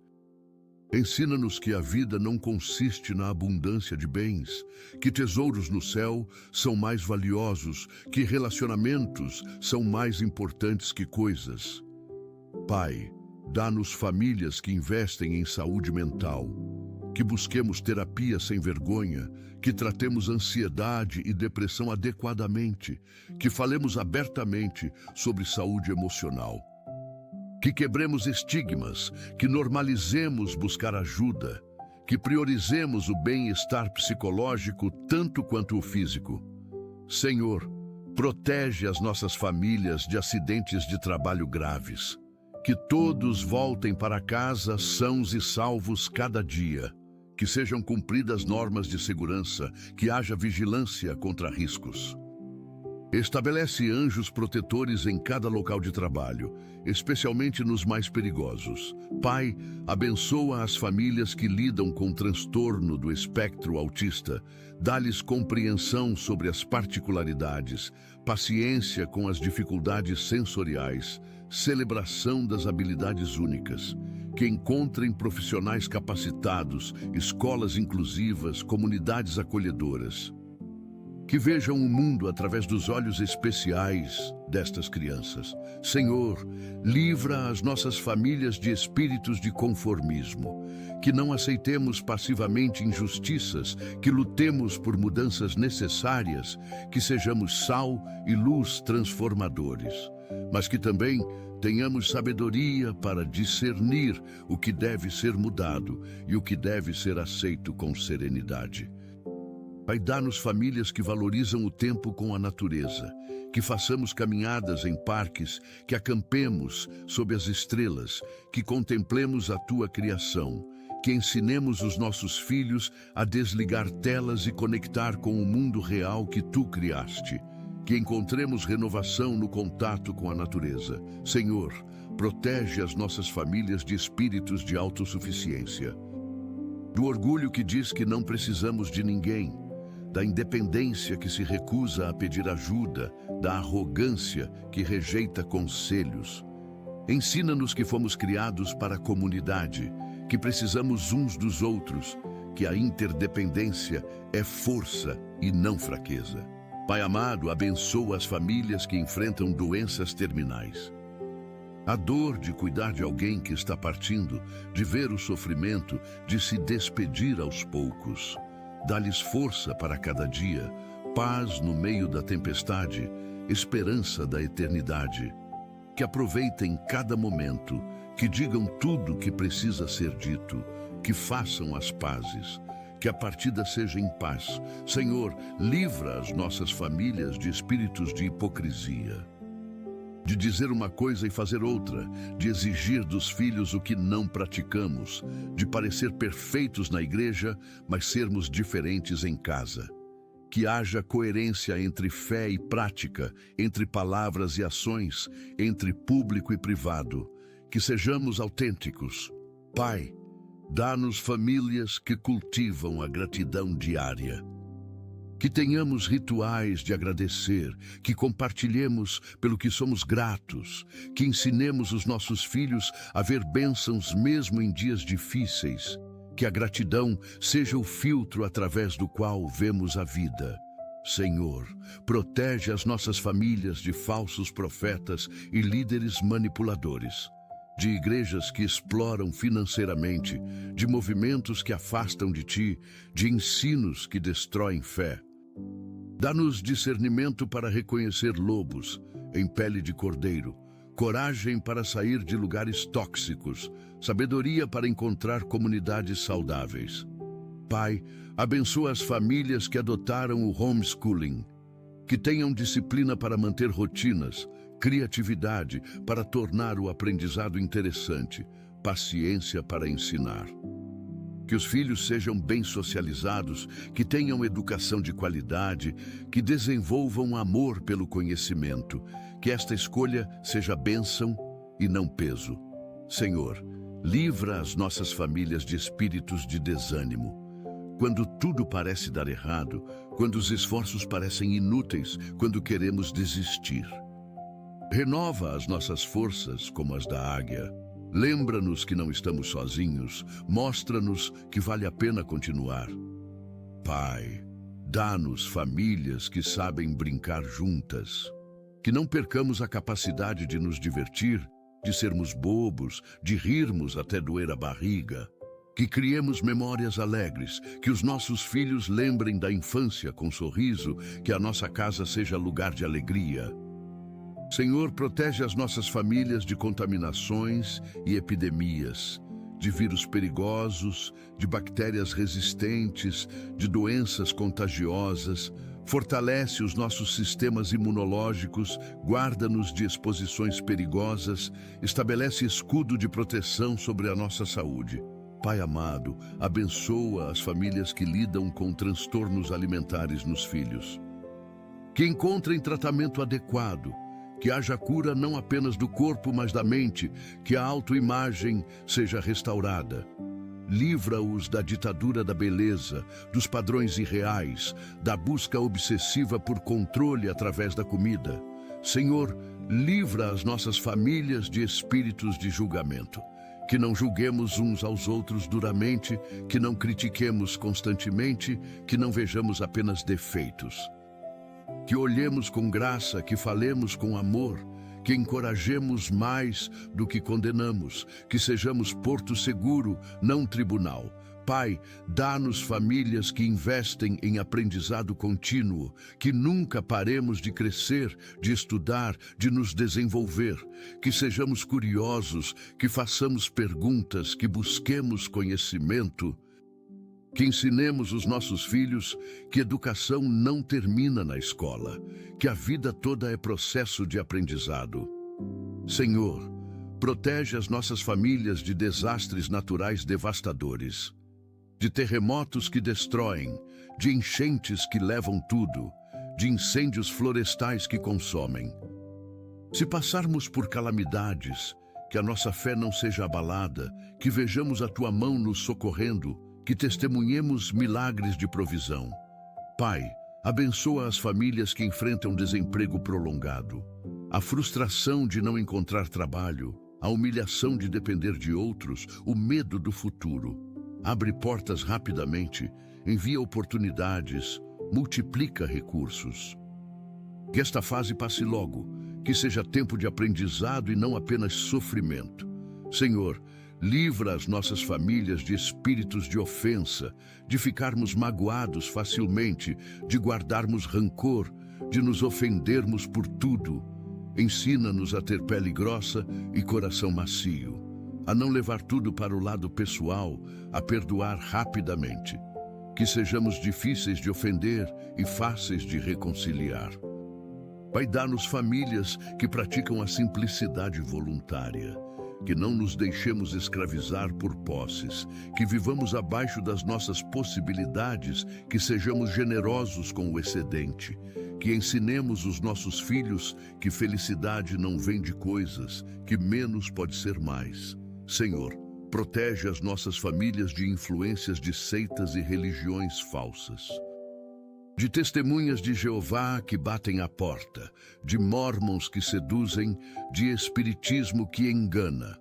Ensina-nos que a vida não consiste na abundância de bens, que tesouros no céu são mais valiosos, que relacionamentos são mais importantes que coisas. Pai, dá-nos famílias que investem em saúde mental, que busquemos terapia sem vergonha, que tratemos ansiedade e depressão adequadamente, que falemos abertamente sobre saúde emocional. Que quebremos estigmas, que normalizemos buscar ajuda, que priorizemos o bem-estar psicológico tanto quanto o físico. Senhor, protege as nossas famílias de acidentes de trabalho graves. Que todos voltem para casa sãos e salvos cada dia. Que sejam cumpridas normas de segurança, que haja vigilância contra riscos. Estabelece anjos protetores em cada local de trabalho, especialmente nos mais perigosos. Pai, abençoa as famílias que lidam com transtorno do espectro autista. Dá-lhes compreensão sobre as particularidades, paciência com as dificuldades sensoriais, celebração das habilidades únicas. Que encontrem profissionais capacitados, escolas inclusivas, comunidades acolhedoras. Que vejam o mundo através dos olhos especiais destas crianças. Senhor, livra as nossas famílias de espíritos de conformismo. Que não aceitemos passivamente injustiças, que lutemos por mudanças necessárias, que sejamos sal e luz transformadores. Mas que também tenhamos sabedoria para discernir o que deve ser mudado e o que deve ser aceito com serenidade. Pai, dá-nos famílias que valorizam o tempo com a natureza, que façamos caminhadas em parques, que acampemos sob as estrelas, que contemplemos a Tua criação, que ensinemos os nossos filhos a desligar telas e conectar com o mundo real que Tu criaste, que encontremos renovação no contato com a natureza. Senhor, protege as nossas famílias de espíritos de autossuficiência, do orgulho que diz que não precisamos de ninguém, da independência que se recusa a pedir ajuda, da arrogância que rejeita conselhos. Ensina-nos que fomos criados para a comunidade, que precisamos uns dos outros, que a interdependência é força e não fraqueza. Pai amado, abençoa as famílias que enfrentam doenças terminais. A dor de cuidar de alguém que está partindo, de ver o sofrimento, de se despedir aos poucos. Dá-lhes força para cada dia, paz no meio da tempestade, esperança da eternidade. Que aproveitem cada momento, que digam tudo o que precisa ser dito, que façam as pazes, que a partida seja em paz. Senhor, livra as nossas famílias de espíritos de hipocrisia, de dizer uma coisa e fazer outra, de exigir dos filhos o que não praticamos, de parecer perfeitos na igreja, mas sermos diferentes em casa. Que haja coerência entre fé e prática, entre palavras e ações, entre público e privado. Que sejamos autênticos. Pai, dá-nos famílias que cultivam a gratidão diária. Que tenhamos rituais de agradecer, que compartilhemos pelo que somos gratos, que ensinemos os nossos filhos a ver bênçãos mesmo em dias difíceis, que a gratidão seja o filtro através do qual vemos a vida. Senhor, protege as nossas famílias de falsos profetas e líderes manipuladores, de igrejas que exploram financeiramente, de movimentos que afastam de Ti, de ensinos que destroem fé. Dá-nos discernimento para reconhecer lobos em pele de cordeiro, coragem para sair de lugares tóxicos, sabedoria para encontrar comunidades saudáveis. Pai, abençoa as famílias que adotaram o homeschooling, que tenham disciplina para manter rotinas, criatividade para tornar o aprendizado interessante, paciência para ensinar. Que os filhos sejam bem socializados, que tenham educação de qualidade, que desenvolvam amor pelo conhecimento, que esta escolha seja bênção e não peso. Senhor, livra as nossas famílias de espíritos de desânimo. Quando tudo parece dar errado, quando os esforços parecem inúteis, quando queremos desistir. Renova as nossas forças como as da águia. Lembra-nos que não estamos sozinhos, mostra-nos que vale a pena continuar. Pai, dá-nos famílias que sabem brincar juntas, que não percamos a capacidade de nos divertir, de sermos bobos, de rirmos até doer a barriga, que criemos memórias alegres, que os nossos filhos lembrem da infância com sorriso, que a nossa casa seja lugar de alegria. Senhor, protege as nossas famílias de contaminações e epidemias, de vírus perigosos, de bactérias resistentes, de doenças contagiosas. Fortalece os nossos sistemas imunológicos, guarda-nos de exposições perigosas, estabelece escudo de proteção sobre a nossa saúde. Pai amado, abençoa as famílias que lidam com transtornos alimentares nos filhos. Que encontrem tratamento adequado, que haja cura não apenas do corpo, mas da mente, que a autoimagem seja restaurada. Livra-os da ditadura da beleza, dos padrões irreais, da busca obsessiva por controle através da comida. Senhor, livra as nossas famílias de espíritos de julgamento. Que não julguemos uns aos outros duramente, que não critiquemos constantemente, que não vejamos apenas defeitos. Que olhemos com graça, que falemos com amor, que encorajemos mais do que condenamos, que sejamos porto seguro, não tribunal. Pai, dá-nos famílias que investem em aprendizado contínuo, que nunca paremos de crescer, de estudar, de nos desenvolver, que sejamos curiosos, que façamos perguntas, que busquemos conhecimento, que ensinemos os nossos filhos que educação não termina na escola, que a vida toda é processo de aprendizado. Senhor, protege as nossas famílias de desastres naturais devastadores, de terremotos que destroem, de enchentes que levam tudo, de incêndios florestais que consomem. Se passarmos por calamidades, que a nossa fé não seja abalada, que vejamos a Tua mão nos socorrendo, que testemunhemos milagres de provisão. Pai, Abençoa as famílias que enfrentam desemprego prolongado, a frustração de não encontrar trabalho, a humilhação de depender de outros, o medo do futuro. Abre portas rapidamente, envia oportunidades, multiplica recursos. Que esta fase passe logo, que seja tempo de aprendizado e não apenas sofrimento. Senhor, livra as nossas famílias de espíritos de ofensa, de ficarmos magoados facilmente, de guardarmos rancor, de nos ofendermos por tudo. Ensina-nos a ter pele grossa e coração macio, a não levar tudo para o lado pessoal, a perdoar rapidamente. Que sejamos difíceis de ofender e fáceis de reconciliar. Pai, dá-nos famílias que praticam a simplicidade voluntária, que não nos deixemos escravizar por posses, que vivamos abaixo das nossas possibilidades, que sejamos generosos com o excedente, que ensinemos os nossos filhos que felicidade não vem de coisas, que menos pode ser mais. Senhor, protege as nossas famílias de influências de seitas e religiões falsas, de testemunhas de Jeová que batem à porta, de mórmons que seduzem, de espiritismo que engana.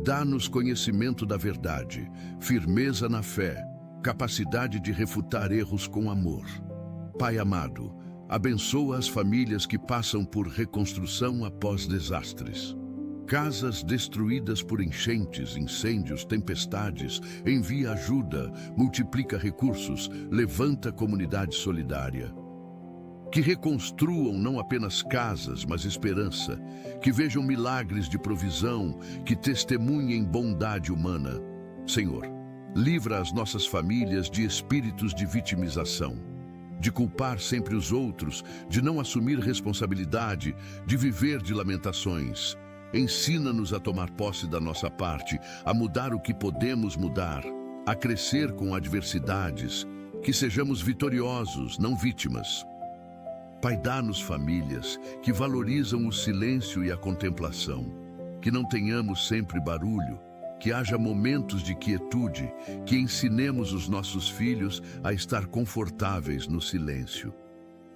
Dá-nos conhecimento da verdade, firmeza na fé, capacidade de refutar erros com amor. Pai amado, abençoa as famílias que passam por reconstrução após desastres. Casas destruídas por enchentes, incêndios, tempestades, envia ajuda, multiplica recursos, levanta comunidade solidária. Que reconstruam não apenas casas, mas esperança, que vejam milagres de provisão, que testemunhem bondade humana. Senhor, livra as nossas famílias de espíritos de vitimização, de culpar sempre os outros, de não assumir responsabilidade, de viver de lamentações. Ensina-nos a tomar posse da nossa parte, a mudar o que podemos mudar, a crescer com adversidades, que sejamos vitoriosos, não vítimas. Pai, dá-nos famílias que valorizam o silêncio e a contemplação, que não tenhamos sempre barulho, que haja momentos de quietude, que ensinemos os nossos filhos a estar confortáveis no silêncio,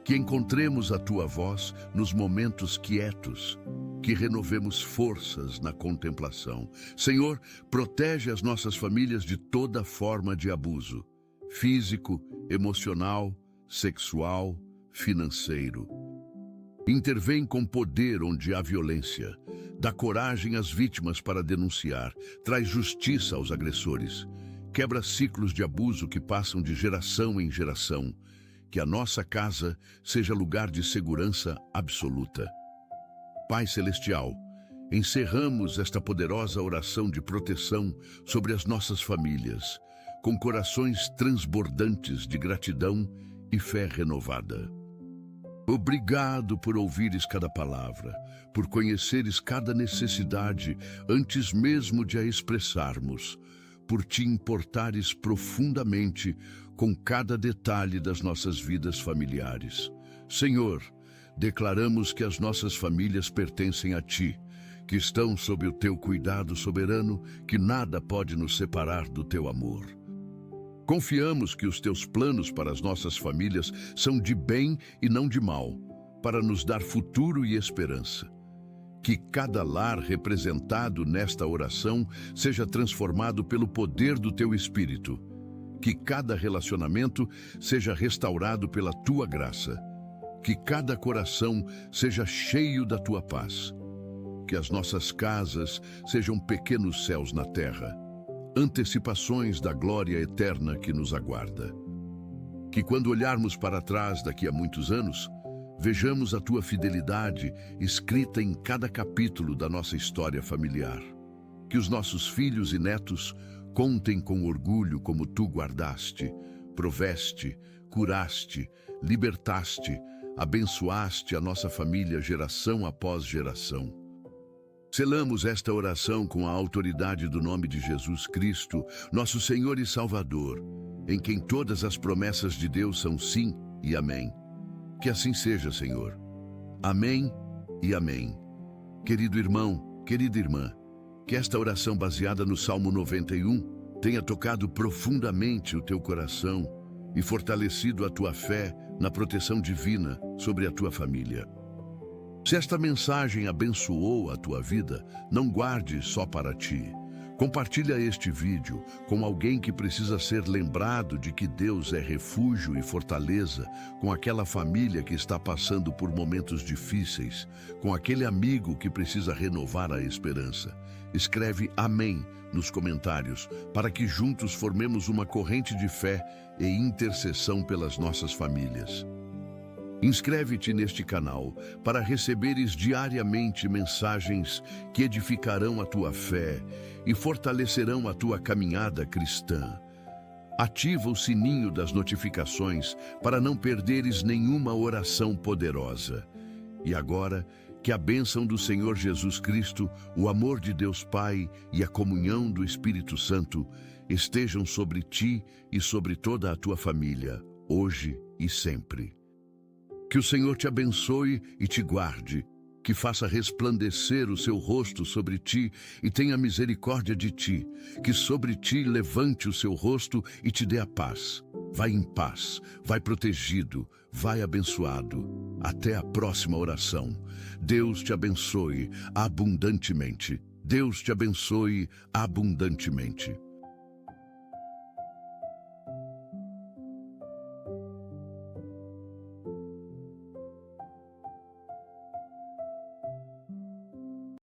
que encontremos a Tua voz nos momentos quietos, que renovemos forças na contemplação. Senhor, protege as nossas famílias de toda forma de abuso, físico, emocional, sexual, financeiro. Intervém com poder onde há violência, dá coragem às vítimas para denunciar, traz justiça aos agressores, quebra ciclos de abuso que passam de geração em geração, que a nossa casa seja lugar de segurança absoluta. Pai Celestial, encerramos esta poderosa oração de proteção sobre as nossas famílias, com corações transbordantes de gratidão e fé renovada. Obrigado por ouvires cada palavra, por conheceres cada necessidade antes mesmo de a expressarmos, por te importares profundamente com cada detalhe das nossas vidas familiares. Senhor, declaramos que as nossas famílias pertencem a Ti, que estão sob o Teu cuidado soberano, que nada pode nos separar do Teu amor. Confiamos que os Teus planos para as nossas famílias são de bem e não de mal, para nos dar futuro e esperança. Que cada lar representado nesta oração seja transformado pelo poder do Teu Espírito. Que cada relacionamento seja restaurado pela Tua graça. Que cada coração seja cheio da Tua paz. Que as nossas casas sejam pequenos céus na terra, antecipações da glória eterna que nos aguarda. Que quando olharmos para trás daqui a muitos anos, vejamos a Tua fidelidade escrita em cada capítulo da nossa história familiar. Que os nossos filhos e netos contem com orgulho como Tu guardaste, proveste, curaste, libertaste, abençoaste a nossa família geração após geração. Selamos esta oração com a autoridade do nome de Jesus Cristo, nosso Senhor e Salvador, em quem todas as promessas de Deus são sim e amém. Que assim seja, Senhor. Amém e amém. Querido irmão, querida irmã, que esta oração baseada no Salmo 91 tenha tocado profundamente o teu coração e fortalecido a tua fé na proteção divina sobre a tua família. Se esta mensagem abençoou a tua vida, não guarde só para ti. Compartilha este vídeo com alguém que precisa ser lembrado de que Deus é refúgio e fortaleza, com aquela família que está passando por momentos difíceis, com aquele amigo que precisa renovar a esperança. Escreve Amém nos comentários para que juntos formemos uma corrente de fé e intercessão pelas nossas famílias. Inscreve-te neste canal para receberes diariamente mensagens que edificarão a tua fé e fortalecerão a tua caminhada cristã. Ativa o sininho das notificações para não perderes nenhuma oração poderosa. E agora, que a bênção do Senhor Jesus Cristo, o amor de Deus Pai e a comunhão do Espírito Santo estejam sobre ti e sobre toda a tua família, hoje e sempre. Que o Senhor te abençoe e te guarde, que faça resplandecer o seu rosto sobre ti e tenha misericórdia de ti, que sobre ti levante o seu rosto e te dê a paz. Vai em paz, vai protegido, vai abençoado. Até a próxima oração. Deus te abençoe abundantemente. Deus te abençoe abundantemente.